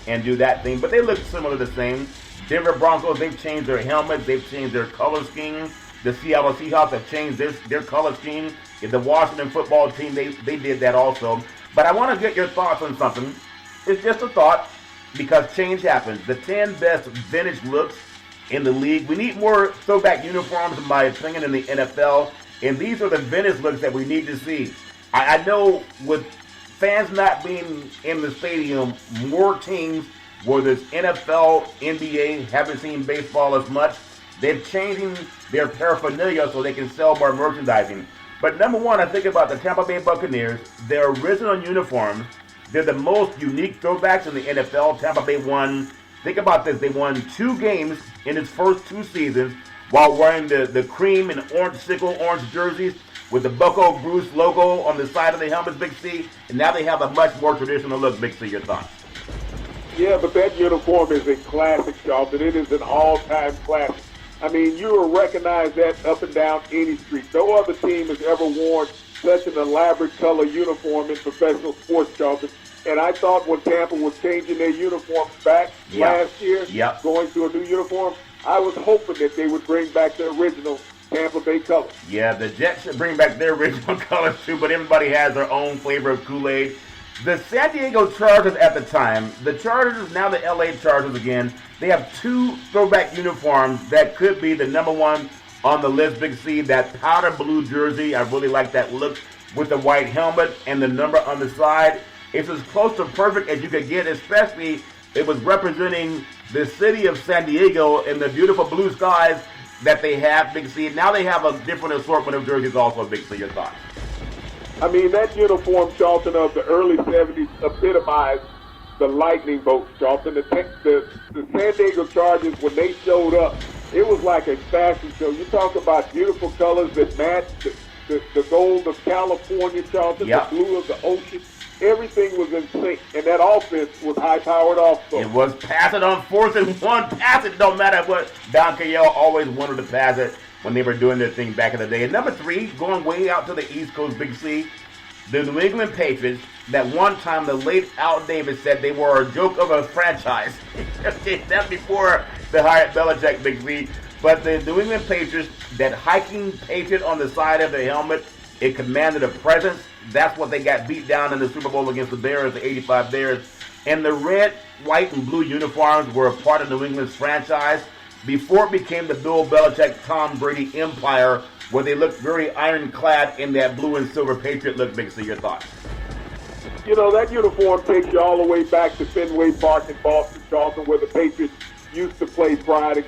and do that thing, but they look similar the same. Denver Broncos, they've changed their helmets, they've changed their color scheme. The Seattle Seahawks have changed their color scheme. The Washington football team, they did that also. But I want to get your thoughts on something. It's just a thought because change happens. The 10 best vintage looks in the league. We need more throwback uniforms, in my opinion, in the NFL. And these are the vintage looks that we need to see. I know with fans not being in the stadium, more teams, whether it's NFL, NBA, haven't seen baseball as much. They're changing their paraphernalia so they can sell more merchandising. But number one, I think about the Tampa Bay Buccaneers. Their original uniforms, they're the most unique throwbacks in the NFL. Tampa Bay won, think about this, they won 2 games in its first 2 seasons while wearing the cream and orange sickle orange jerseys with the Bucco Bruce logo on the side of the helmet, Big C. And now they have a much more traditional look, Big C. Your thoughts? Yeah, but that uniform is a classic, Charlton. It is an all-time classic. I mean, you will recognize that up and down any street. No other team has ever worn such an elaborate color uniform in professional sports, Charlton. And I thought when Tampa was changing their uniforms back last year, going to a new uniform, I was hoping that they would bring back the original Tampa Bay colors. Yeah, the Jets should bring back their original colors too, but everybody has their own flavor of Kool-Aid. The San Diego Chargers at the time, the Chargers, now the LA Chargers again, they have 2 throwback uniforms that could be the number one on the list, Big C. That powder blue jersey, I really like that look with the white helmet and the number on the side. It's as close to perfect as you could get, especially it was representing the city of San Diego and the beautiful blue skies that they have, Big C. Now they have a different assortment of jerseys also, Big C. Your thoughts? I mean, that uniform, Charlton, of the early 70s epitomized the lightning bolts, Charlton. The San Diego Chargers, when they showed up, it was like a fashion show. You talk about beautiful colors that match the gold of California, Charlton, the blue of the ocean. Everything was in sync, and that offense was high-powered also. It was pass it on 4th and 1. Pass it, don't matter what. Don Cahill always wanted to pass it when they were doing their thing back in the day. And number 3, going way out to the East Coast, Big C, the New England Patriots, that one time the late Al Davis said they were a joke of a franchise. That's before the hired Belichick, Big C. But the New England Patriots, that hiking Patriot on the side of the helmet, it commanded a presence. That's what they got beat down in the Super Bowl against the Bears, the 85 Bears. And the red, white, and blue uniforms were a part of New England's franchise. before it became the Bill Belichick, Tom Brady empire, where they looked very ironclad in that blue and silver Patriot look. Big C, your thoughts? You know, that uniform takes you all the way back to Fenway Park in Boston, Charlton, where the Patriots used to play prior to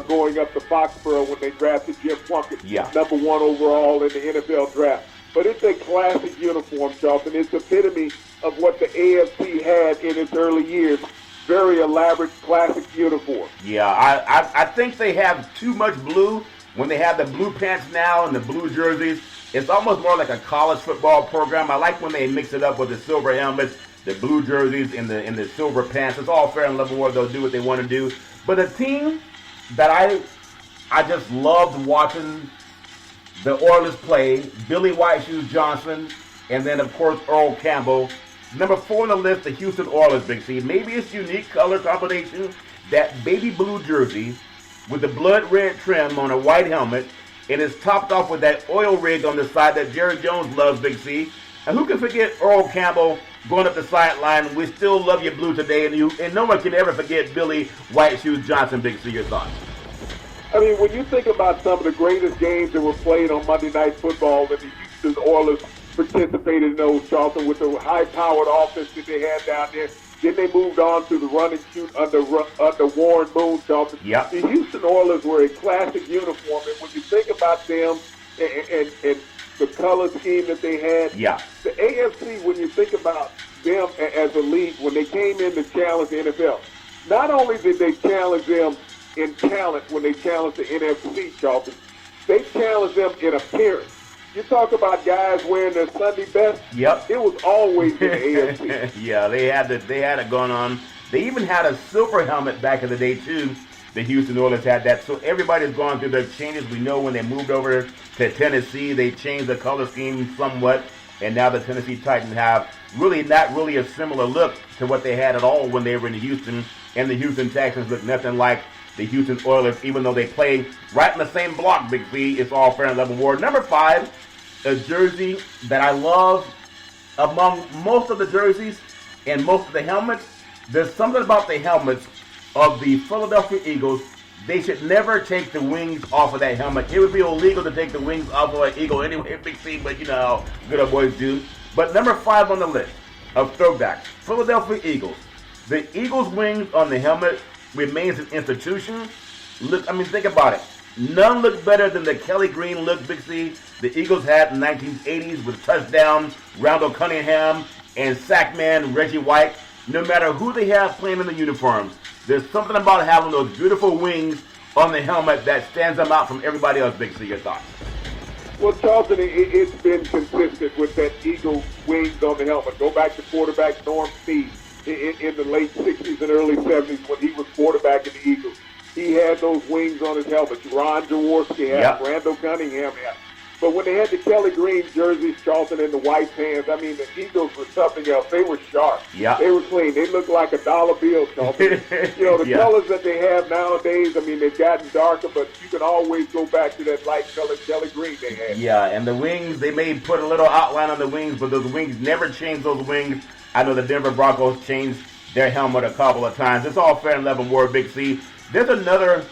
going up to Foxborough when they drafted Jim Plunkett, number 1 overall in the NFL draft. But it's a classic uniform, Charlton. It's the epitome of what the AFC had in its early years. Very elaborate, classic uniform. Yeah, I think they have too much blue. When they have the blue pants now and the blue jerseys, it's almost more like a college football program. I like when they mix it up with the silver helmets, the blue jerseys, and the silver pants. It's all fair and level where they'll do what they want to do. But a team that I just loved watching the Oilers play, Billy White Shoes Johnson, and then, of course, Earl Campbell. Number 4 on the list, the Houston Oilers, Big C. Maybe it's unique color combination, that baby blue jersey with the blood red trim on a white helmet, and it's topped off with that oil rig on the side that Jerry Jones loves, Big C. And who can forget Earl Campbell going up the sideline? We still love you blue today, and no one can ever forget Billy White Shoes Johnson, Big C. Your thoughts? I mean, when you think about some of the greatest games that were played on Monday Night Football, and the Houston Oilers participated in those, Charlton, with the high-powered offense that they had down there. Then they moved on to the run and shoot under Warren Moon, Charlton. Yep. The Houston Oilers were a classic uniform, and when you think about them and the color scheme that they had, the AFC, when you think about them as a league, when they came in to challenge the NFL, not only did they challenge them in talent when they challenged the NFC, Charlton, they challenged them in appearance. You talk about guys wearing their Sunday best. Yep. It was always in the AFC. Yeah, they had it going on. They even had a silver helmet back in the day too. The Houston Oilers had that. So everybody's gone through their changes. We know when they moved over to Tennessee, they changed the color scheme somewhat, and now the Tennessee Titans have not really a similar look to what they had at all when they were in Houston. And the Houston Texans look nothing like the Houston Oilers, even though they play right in the same block, Big C. It's all fair and level war. Number 5, a jersey that I love. Among most of the jerseys and most of the helmets, there's something about the helmets of the Philadelphia Eagles. They should never take the wings off of that helmet. It would be illegal to take the wings off of an Eagle anyway, Big C, but you know how good our boys do. But number 5 on the list of throwbacks, Philadelphia Eagles. The Eagles' wings on the helmet remains an institution. Look, think about it. None look better than the Kelly Green look, Big C, the Eagles had in the 1980s with touchdown, Randall Cunningham, and sackman Reggie White. No matter who they have playing in the uniforms, there's something about having those beautiful wings on the helmet that stands them out from everybody else, Big C. Your thoughts? Well, Charlton, it's been consistent with that Eagle wings on the helmet. Go back to quarterback Norm Snead in the late 60s and early 70s when he was quarterback in the Eagles. He had those wings on his helmet. Ron Jaworski had them. Randall Cunningham had them. But when they had the Kelly Green jerseys, Charlton, and the white pants, the Eagles were something else. They were sharp. Yep. They were clean. They looked like a dollar bill, Charlton. The colors that they have nowadays, they've gotten darker, but you can always go back to that light colored Kelly Green they had. Yeah, and the wings, they may put a little outline on the wings, but those wings never change those wings. I know the Denver Broncos changed their helmet a couple of times. It's all fair and level war, Big C. There's another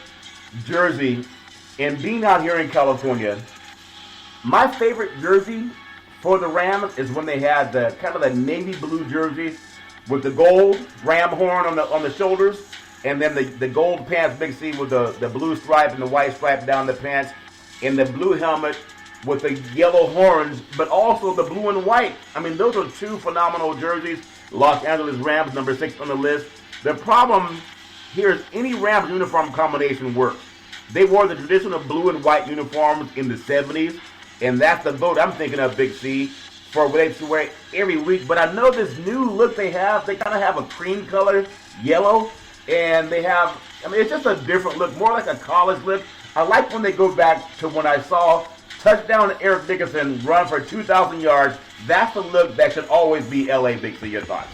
jersey, and being out here in California, my favorite jersey for the Rams is when they had the kind of the navy blue jersey with the gold ram horn on the shoulders, and then the gold pants, Big C, with the blue stripe and the white stripe down the pants, and the blue helmet with the yellow horns, but also the blue and white. Those are two phenomenal jerseys. Los Angeles Rams, number 6 on the list. The problem here is any Rams uniform combination works. They wore the traditional blue and white uniforms in the 70s, and that's the vote I'm thinking of, Big C, for what they should wear every week. But I know this new look they have, they kind of have a cream color, yellow, and they have, it's just a different look, more like a college look. I like when they go back to when I saw touchdown Eric Dickerson run for 2,000 yards. That's the look that should always be L.A., Big C. Your thoughts?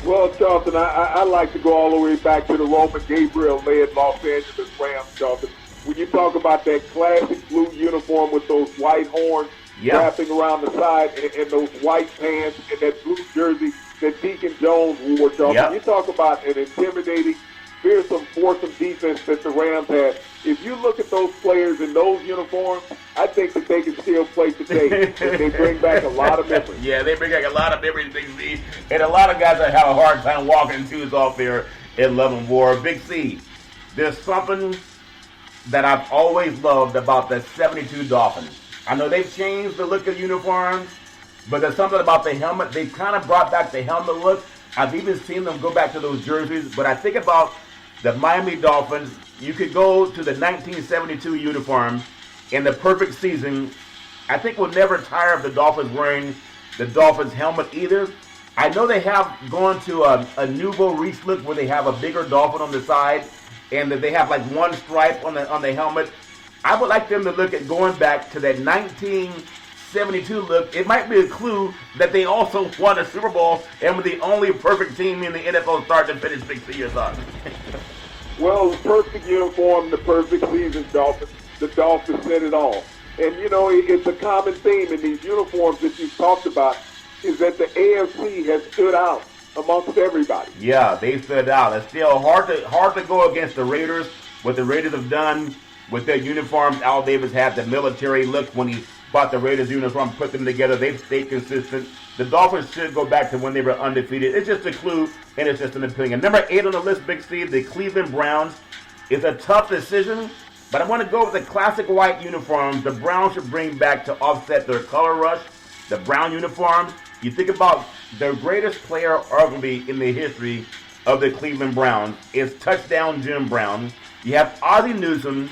Well, Charlton, I like to go all the way back to the Roman Gabriel-led Los Angeles Rams, Charlton. When you talk about that classic blue uniform with those white horns wrapping around the side and those white pants and that blue jersey that Deacon Jones wore, Charlton, you talk about an intimidating fearsome, foursome defense that the Rams had. If you look at those players in those uniforms, I think that they can still play today. And they bring back a lot of memories. Yeah, they bring back a lot of memories, Big C. And a lot of guys that have a hard time walking shoes off there at Love War. Big C, there's something that I've always loved about the 72 Dolphins. I know they've changed the look of uniforms, but there's something about the helmet. They've kind of brought back the helmet look. I've even seen them go back to those jerseys. But I think about the Miami Dolphins. You could go to the 1972 uniform in the perfect season. I think we'll never tire of the Dolphins wearing the Dolphins helmet either. I know they have gone to a nouveau riche look where they have a bigger dolphin on the side and that they have like one stripe on the helmet. I would like them to look at going back to that 1972 look. It might be a clue that they also won a Super Bowl and were the only perfect team in the NFL start to finish 6 years on. Well, the perfect uniform, the perfect season, Dolphins. The Dolphins said it all. And, you know, it's a common theme in these uniforms that you've talked about is that the AFC has stood out amongst everybody. Yeah, they stood out. It's still hard to go against the Raiders. What the Raiders have done with their uniforms, Al Davis had the military look when he bought the Raiders uniform, put them together. They've stayed consistent. The Dolphins should go back to when they were undefeated. It's just a clue, and it's just an opinion. Number 8 on the list, Big C, the Cleveland Browns. It's a tough decision, but I want to go with the classic white uniforms. The Browns should bring back to offset their color rush. The brown uniforms. You think about their greatest player, arguably, in the history of the Cleveland Browns is touchdown Jim Brown. You have Ozzie Newsome.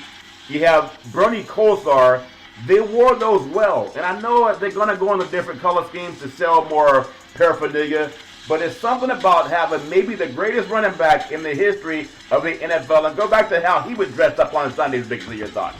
You have Bernie Kosar. They wore those well. And I know they're going to go into different color schemes to sell more paraphernalia, but it's something about having maybe the greatest running back in the history of the NFL. And go back to how he was dressed up on Sundays, Big C, your thoughts.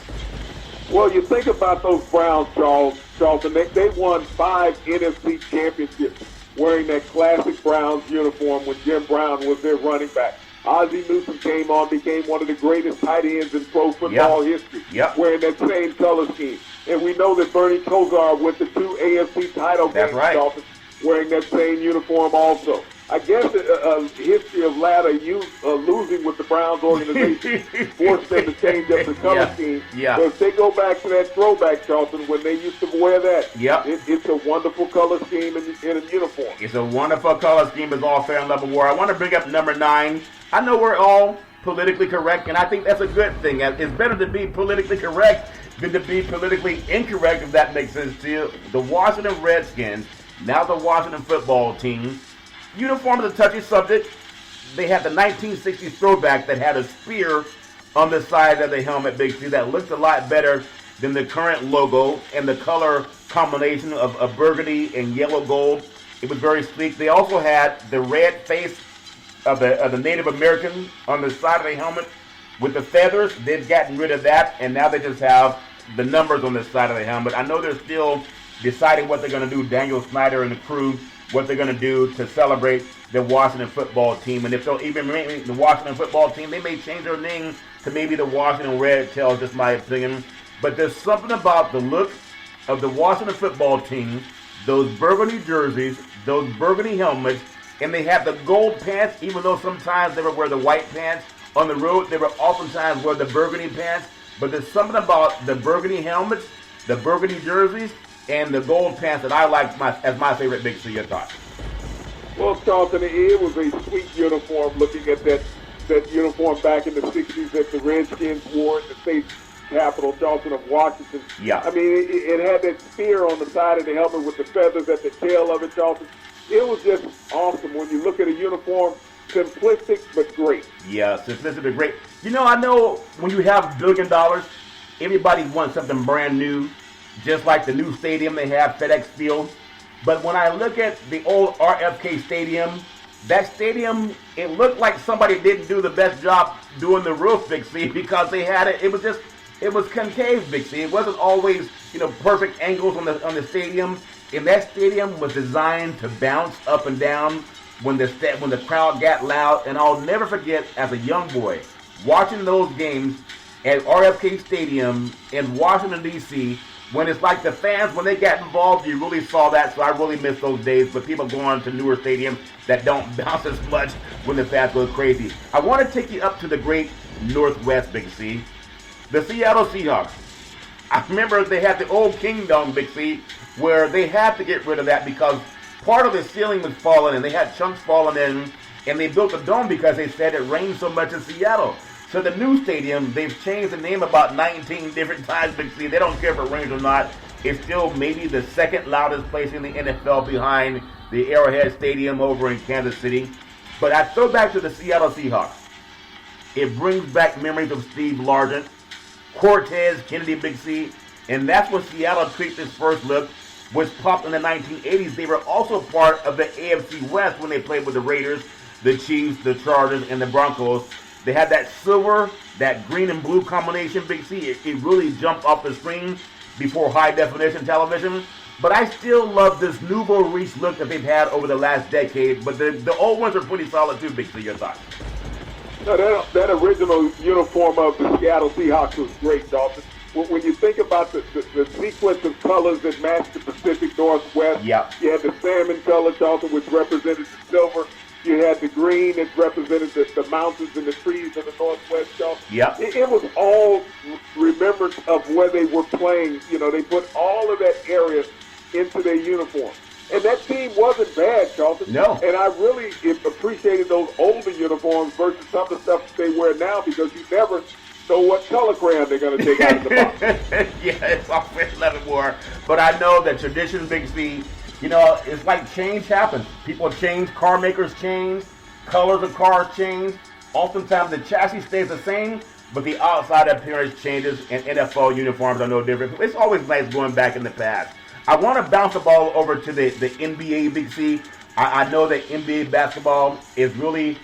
Well, you think about those Browns, Charlton. They won 5 NFC championships wearing that classic Browns uniform when Jim Brown was their running back. Ozzie Newsome came on, became one of the greatest tight ends in pro football history, wearing that same color scheme. And we know that Bernie Kosar went to 2 AFC title games, Dolphins, wearing that same uniform also. I guess a history of latter losing with the Browns organization forced them to change up the color scheme. Yeah. So if they go back to that throwback, Charlton, when they used to wear that, it's a wonderful color scheme in a uniform. It's a wonderful color scheme. It's all fair and level war. I want to bring up number 9. I know we're all politically correct, and I think that's a good thing. It's better to be politically correct than to be politically incorrect, if that makes sense to you. The Washington Redskins, now the Washington football team. Uniform is a touchy subject. They had the 1960s throwback that had a spear on the side of the helmet, Big C, that looked a lot better than the current logo and the color combination of burgundy and yellow gold. It was very sleek. They also had the red face of the Native American on the side of the helmet with the feathers. They've gotten rid of that, and now they just have the numbers on the side of the helmet. I know they're still deciding what they're going to do, Daniel Snyder and the crew, what they're going to do to celebrate the Washington football team. And if they'll even make the Washington football team, they may change their name to maybe the Washington Red Tails, just my opinion. But there's something about the look of the Washington football team, those burgundy jerseys, those burgundy helmets, and they have the gold pants, even though sometimes they would wear the white pants. On the road, they would oftentimes wear the burgundy pants. But there's something about the burgundy helmets, the burgundy jerseys, and the gold pants that I like as my favorite. Big C, your thoughts? Well, Charlton, it was a sweet uniform looking at that uniform back in the 60s that the Redskins wore in the state capital, Charlton, of Washington. Yeah. I mean, it had that spear on the side of the helmet with the feathers at the tail of it, Charlton. It was just awesome when you look at a uniform, simplistic but great. Yeah, simplistic but great. You know, I know when you have $1 billion, everybody wants something brand new, just like the new stadium they have, FedEx Field. But when I look at the old RFK Stadium, that stadium, it looked like somebody didn't do the best job doing the roof, Big C, because they had it was concave, Big C. It wasn't always, perfect angles on the stadium. And that stadium was designed to bounce up and down when the crowd got loud. And I'll never forget, as a young boy, watching those games at RFK Stadium in Washington, D.C., when it's like the fans, when they got involved, you really saw that. So I really miss those days. But people going to newer stadiums that don't bounce as much when the fans go crazy. I want to take you up to the great Northwest, Big C. The Seattle Seahawks. I remember they had the old Kingdom, Big C, where they had to get rid of that because part of the ceiling was falling and they had chunks falling in, and they built a dome because they said it rained so much in Seattle. So the new stadium, they've changed the name about 19 different times, Big C. They don't care if it rains or not. It's still maybe the second loudest place in the NFL behind the Arrowhead Stadium over in Kansas City. But I throw back to the Seattle Seahawks. It brings back memories of Steve Largent, Cortez Kennedy, Big C, and that's when Seattle took its first look, which popped in the 1980s. They were also part of the AFC West when they played with the Raiders, the Chiefs, the Chargers, and the Broncos. They had that silver, that green and blue combination, Big C. It really jumped off the screen before high-definition television. But I still love this nouveau riche look that they've had over the last decade. But the old ones are pretty solid too, Big C. Your thoughts? No, that original uniform of the Seattle Seahawks was great, Dalton. When you think about the sequence of colors that matched the Pacific Northwest, yeah. You had the salmon color, Dalton, which represented the silver. You had the green that represented the mountains and the trees of the Northwest Shelf. Yep. It was all remembrance of where they were playing. You know, they put all of that area into their uniform. And that team wasn't bad, Charlton. No. And I really appreciated those older uniforms versus some of the stuff that they wear now because you never know what color crayon they're going to take out of the box. Yeah, it's all fair leather war. But I know that tradition, Big C, you know, it's like change happens. People change, car makers change, colors of cars change. Oftentimes the chassis stays the same, but the outside appearance changes, and NFL uniforms are no different. It's always nice going back in the past. I want to bounce the ball over to the NBA, Big C. I know that NBA basketball is really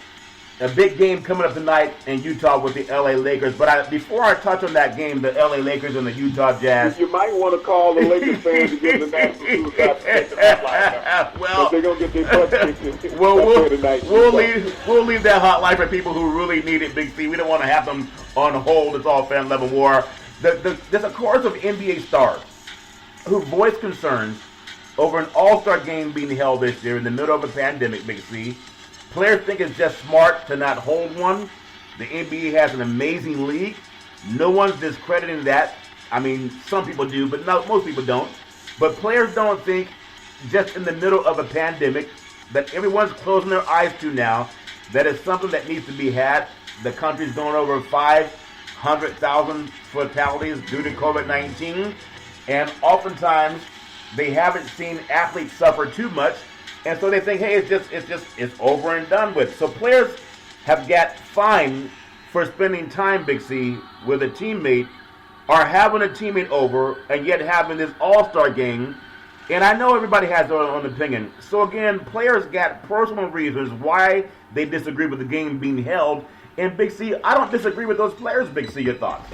a big game coming up tonight in Utah with the LA Lakers. But before I touch on that game, the LA Lakers and the Utah Jazz. You might want to call the Lakers fans to give the national suicide hotline. Well, they're going to get their butts kicked we'll leave that hotline for people who really need it, Big C. We don't want to have them on hold. It's all fan level war. There's a chorus of NBA stars who voiced concerns over an all-star game being held this year in the middle of a pandemic, Big C. Players think it's just smart to not hold one. The NBA has an amazing league. No one's discrediting that. I mean, some people do, but most people don't. But players don't think, just in the middle of a pandemic, that everyone's closing their eyes to now, that it's something that needs to be had. The country's going over 500,000 fatalities due to COVID-19. And oftentimes, they haven't seen athletes suffer too much, and so they think, hey, it's over and done with. So players have got fined for spending time, Big C, with a teammate, or having a teammate over, and yet having this all-star game. And I know everybody has their own opinion. So again, players got personal reasons why they disagree with the game being held. And Big C, I don't disagree with those players, Big C. Your thoughts?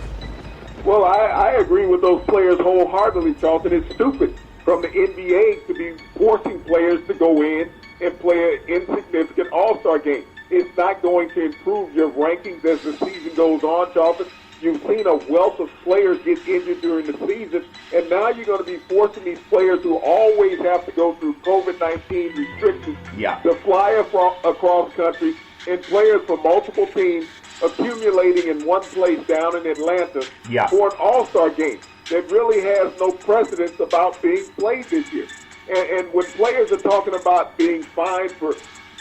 Well, I agree with those players wholeheartedly, Charlton. It's stupid from the NBA to be forcing players to go in and play an insignificant all-star game. It's not going to improve your rankings as the season goes on, Charlton. You've seen a wealth of players get injured during the season, and now you're going to be forcing these players who always have to go through COVID-19 restrictions to fly across country, and players from multiple teams accumulating in one place down in Atlanta for an all-star game that really has no precedence about being played this year. And when players are talking about being fined for,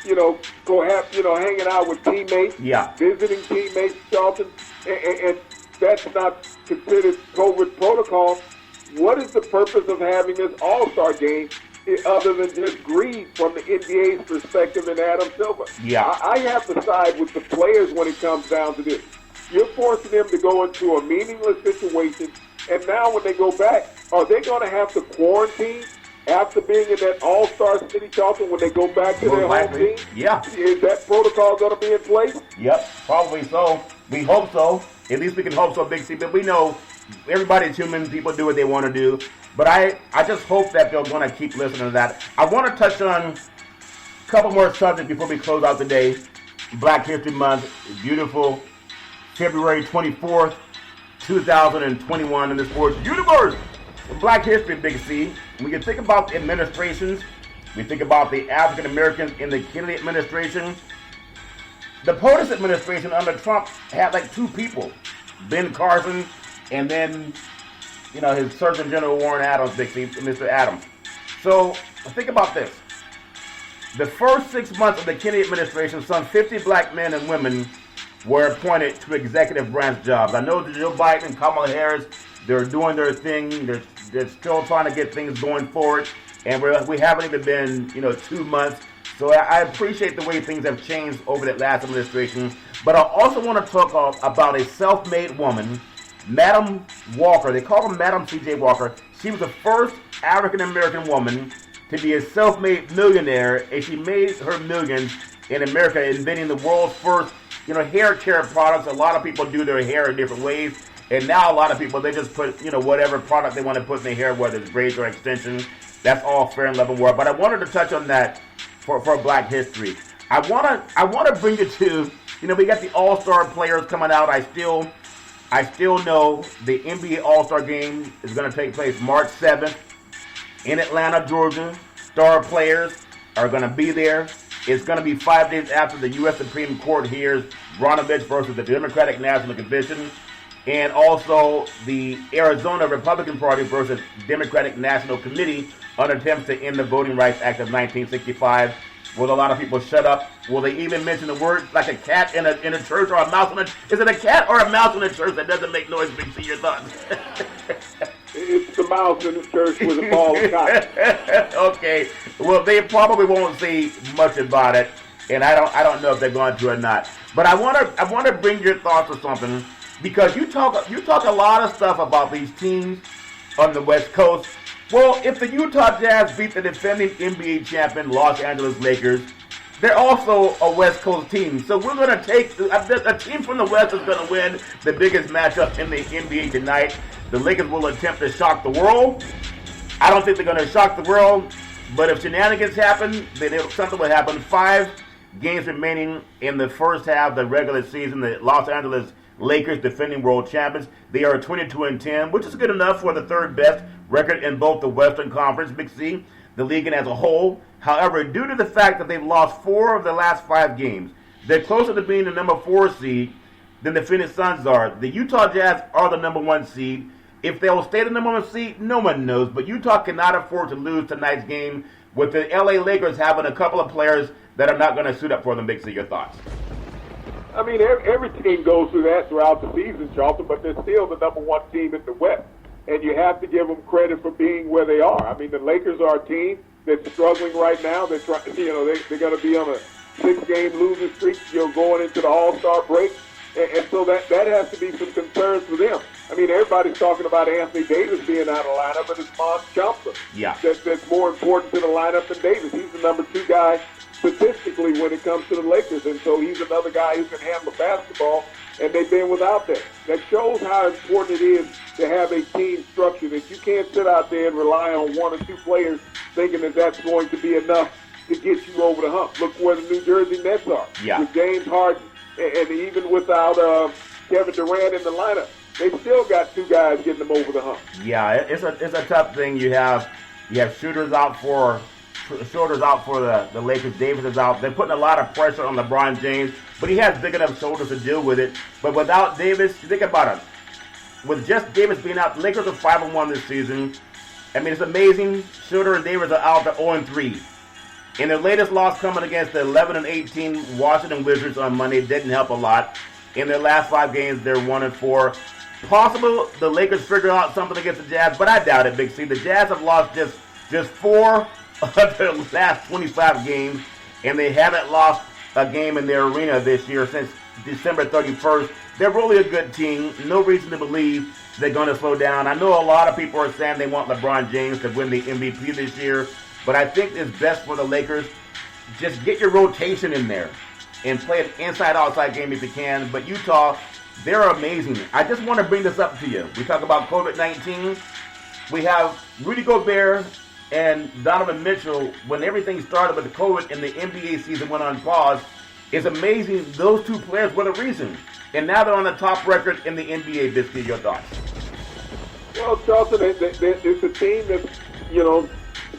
hanging out with teammates, visiting teammates, Charlton, and that's not considered COVID protocol, what is the purpose of having this all-star game other than just greed from the NBA's perspective and Adam Silver? I have to side with the players when it comes down to this. You're forcing them to go into a meaningless situation, and now when they go back, are they going to have to quarantine after being in that all-star city, Charlton, when they go back to their home team? Yeah. Is that protocol going to be in place? Yep, probably so. We hope so. At least we can hope so, Big C. But we know everybody's human. People do what they want to do. But I just hope that they're going to keep listening to that. I want to touch on a couple more subjects before we close out the day. Black History Month, beautiful February 24th, 2021 in the sports universe. Black History, Big C. When you think about the administrations, we think about the African Americans in the Kennedy administration. The POTUS administration under Trump had like two people, Ben Carson, and then, his Surgeon General Warren Adams, Big C, Mr. Adams. So think about this. The first 6 months of the Kennedy administration, some 50 black men and women were appointed to executive branch jobs. I know that Joe Biden and Kamala Harris, they're doing their thing. They're still trying to get things going forward. And we haven't even been, 2 months. So I appreciate the way things have changed over the last administration. But I also want to talk about a self-made woman, Madam Walker. They call her Madam C.J. Walker. She was the first African-American woman to be a self-made millionaire, and she made her millions in America inventing the world's first, hair care products. A lot of people do their hair in different ways. And now a lot of people, they just put, whatever product they want to put in their hair, whether it's braids or extensions. That's all fair and level war. But I wanted to touch on that for Black History. I want to bring it to, we got the All-Star players coming out. I still know the NBA All-Star game is going to take place March 7th in Atlanta, Georgia. Star players are going to be there. It's going to be 5 days after the U.S. Supreme Court hears Brnovich versus the Democratic National Convention, and also the Arizona Republican Party versus Democratic National Committee on attempts to end the Voting Rights Act of 1965. Will a lot of people shut up? Will they even mention the word like a cat in a church or a mouse in a... Is it a cat or a mouse in a church that doesn't make noise? Big C, your thoughts? It's the mouse in the church with a ball of cotton. Okay. Well, they probably won't say much about it, and I don't know if they're going to or not. But I want to bring your thoughts on something, because you talk a lot of stuff about these teams on the West Coast. Well, if the Utah Jazz beat the defending NBA champion Los Angeles Lakers, they're also a West Coast team. So we're going to take a team from the West is going to win the biggest matchup in the NBA tonight. The Lakers will attempt to shock the world. I don't think they're going to shock the world, but if shenanigans happen, then something will happen. 5 games remaining in the first half of the regular season. The Los Angeles Lakers, defending world champions, they are 22-10, which is good enough for the third best record in both the Western Conference, Big C, the league as a whole. However, due to the fact that they've lost 4 of the last 5 games, they're closer to being the number 4 seed than the Phoenix Suns are. The Utah Jazz are the number 1 seed. If they'll stay the number 1 seed, no one knows. But Utah cannot afford to lose tonight's game with the LA Lakers having a couple of players that are not going to suit up for them. Big C, your thoughts? I mean, every team goes through that throughout the season, Charlton, but they're still the number 1 team in the West. And you have to give them credit for being where they are. I mean, the Lakers are a team that's struggling right now. They're trying, they're going to be on a 6-game losing streak, going into the All-Star break. And so that has to be some concerns for them. I mean, everybody's talking about Anthony Davis being out of the lineup, but it's Mons Johnson that's more important to the lineup than Davis. He's the number 2 guy statistically when it comes to the Lakers, and so he's another guy who can handle basketball, and they've been without that. That shows how important it is to have a team structure, that you can't sit out there and rely on 1 or 2 players thinking that that's going to be enough to get you over the hump. Look where the New Jersey Nets are. With James Harden, and even without Kevin Durant in the lineup, they still got 2 guys getting them over the hump. Yeah, it's a tough thing. You have shooters out for the Lakers. Davis is out. They're putting a lot of pressure on LeBron James, but he has big enough shoulders to deal with it. But without Davis, think about it. With just Davis being out, the Lakers are 5-1 this season. I mean, it's amazing. Schroeder and Davis are out. They're 0-3. In their latest loss coming against the 11-18 Washington Wizards on Monday didn't help a lot. In their last 5 games, they're 1-4. Possible the Lakers figure out something against the Jazz, but I doubt it, Big C. The Jazz have lost just 4 of their last 25 games, and they haven't lost a game in their arena this year since December 31st. They're really a good team. No reason to believe they're going to slow down. I know a lot of people are saying they want LeBron James to win the MVP this year, but I think it's best for the Lakers. Just get your rotation in there and play an inside-outside game if you can. But Utah, they're amazing. I just want to bring this up to you. We talk about COVID-19. We have Rudy Gobert and Donovan Mitchell. When everything started with the COVID and the NBA season went on pause, it's amazing those 2 players were the reason. And now they're on the top record in the NBA. Biscuit, your thoughts? Well, Charleston, it's a team that's,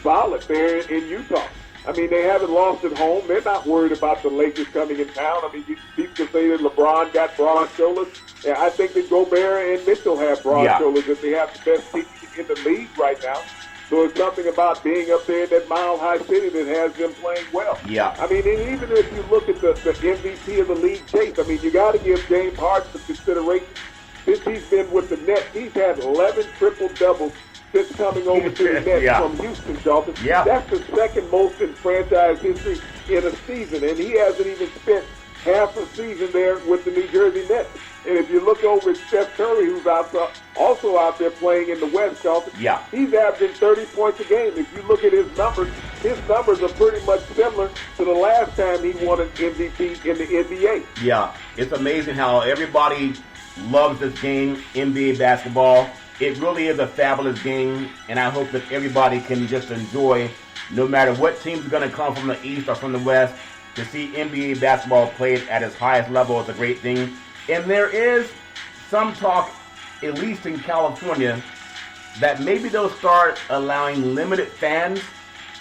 solid there in Utah. I mean, they haven't lost at home. They're not worried about the Lakers coming in town. I mean, people can say that LeBron got broad shoulders. Yeah, I think that Gobert and Mitchell have broad shoulders, if they have the best team in the league right now. So it's something about being up there in that mile-high city that has them playing well. Yeah. I mean, and even if you look at the MVP of the league chase, I mean, you got to give James Harden some consideration. Since he's been with the Nets, he's had 11 triple-doubles since coming over to the Nets from Houston, Charlton. Yeah. That's the second most in franchise history in a season, and he hasn't even spent half a season there with the New Jersey Nets. And if you look over at Steph Curry, who's also out there playing in the West, Charlton, he's averaging 30 points a game. If you look at his numbers are pretty much similar to the last time he won an MVP in the NBA. Yeah, it's amazing how everybody loves this game, NBA basketball. It really is a fabulous game, and I hope that everybody can just enjoy, no matter what team is going to come from the East or from the West, to see NBA basketball played at its highest level is a great thing. And there is some talk, at least in California, that maybe they'll start allowing limited fans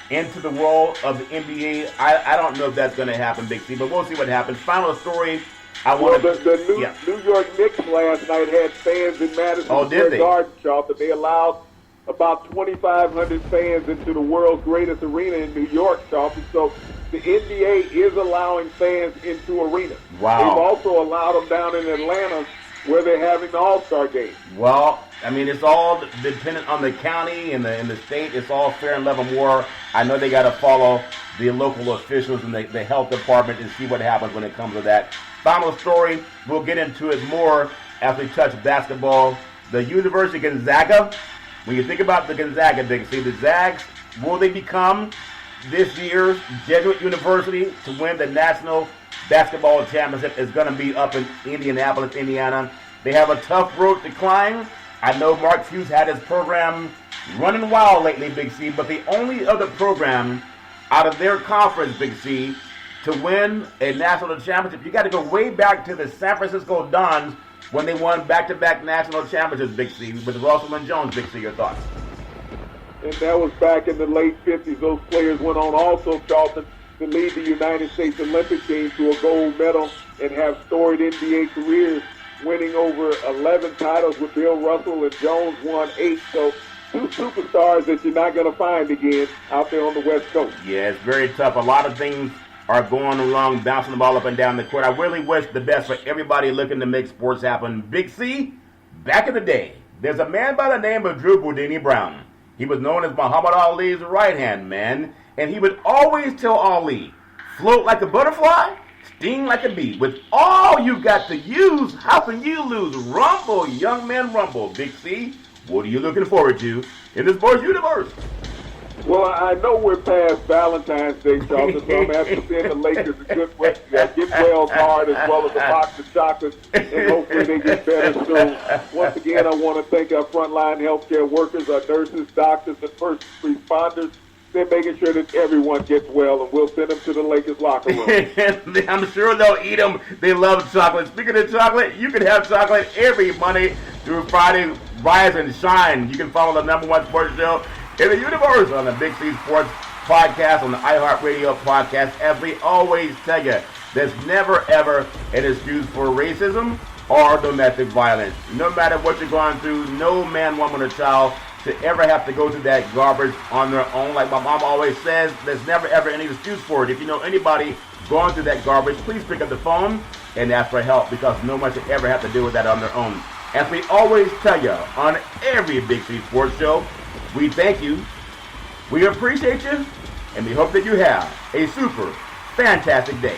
into the world of the NBA. I don't know if that's going to happen, Big C, but we'll see what happens. Final story. The New York Knicks last night had fans in Madison Square Garden, Charlton. They allowed about 2,500 fans into the world's greatest arena in New York, Charlton. So the NBA is allowing fans into arenas. Wow. They've also allowed them down in Atlanta where they're having the All-Star game. Well, I mean, it's all dependent on the county and the state. It's all fair and level war. I know they got to follow the local officials and the health department and see what happens when it comes to that. Final story, we'll get into it more as we touch basketball. The University of Gonzaga, when you think about the Gonzaga, Big C, the Zags, will they become this year's Jesuit University to win the National Basketball Championship? Is going to be up in Indianapolis, Indiana. They have a tough road to climb. I know Mark Hughes had his program running wild lately, Big C, but the only other program out of their conference, Big C, to win a national championship, you got to go way back to the San Francisco Dons when they won back-to-back national championships, Big C, with Russell and Jones. Big C, your thoughts? And that was back in the late 50s. Those players went on also, Charlton, to lead the United States Olympic team to a gold medal and have storied NBA careers, winning over 11 titles with Bill Russell, and Jones won 8. So two superstars that you're not going to find again out there on the West Coast. Yeah, it's very tough. A lot of things are going along, bouncing the ball up and down the court. I really wish the best for everybody looking to make sports happen. Big C, back in the day, there's a man by the name of Drew Boudini Brown. He was known as Muhammad Ali's right-hand man, and he would always tell Ali, float like a butterfly, sting like a bee. With all you got to use, how can you lose? Rumble, young man, rumble. Big C, what are you looking forward to in this sports universe? Well, I know we're past Valentine's Day, Charlton, so I'm going to have to send the Lakers a good way. Get well hard as well as a box of chocolates, and hopefully they get better soon. Once again, I want to thank our frontline healthcare workers, our nurses, doctors, and first responders. They're making sure that everyone gets well, and we'll send them to the Lakers locker room. I'm sure they'll eat them. They love chocolate. Speaking of chocolate, you can have chocolate every Monday through Friday. Rise and shine. You can follow the #1 sports show in the universe on the Big C Sports Podcast, on the iHeartRadio podcast. As we always tell you, there's never, ever an excuse for racism or domestic violence. No matter what you're going through, no man, woman, or child should ever have to go through that garbage on their own. Like my mom always says, there's never, ever any excuse for it. If you know anybody going through that garbage, please pick up the phone and ask for help, because no one should ever have to deal with that on their own. As we always tell you on every Big C Sports show, we thank you, we appreciate you, and we hope that you have a super fantastic day.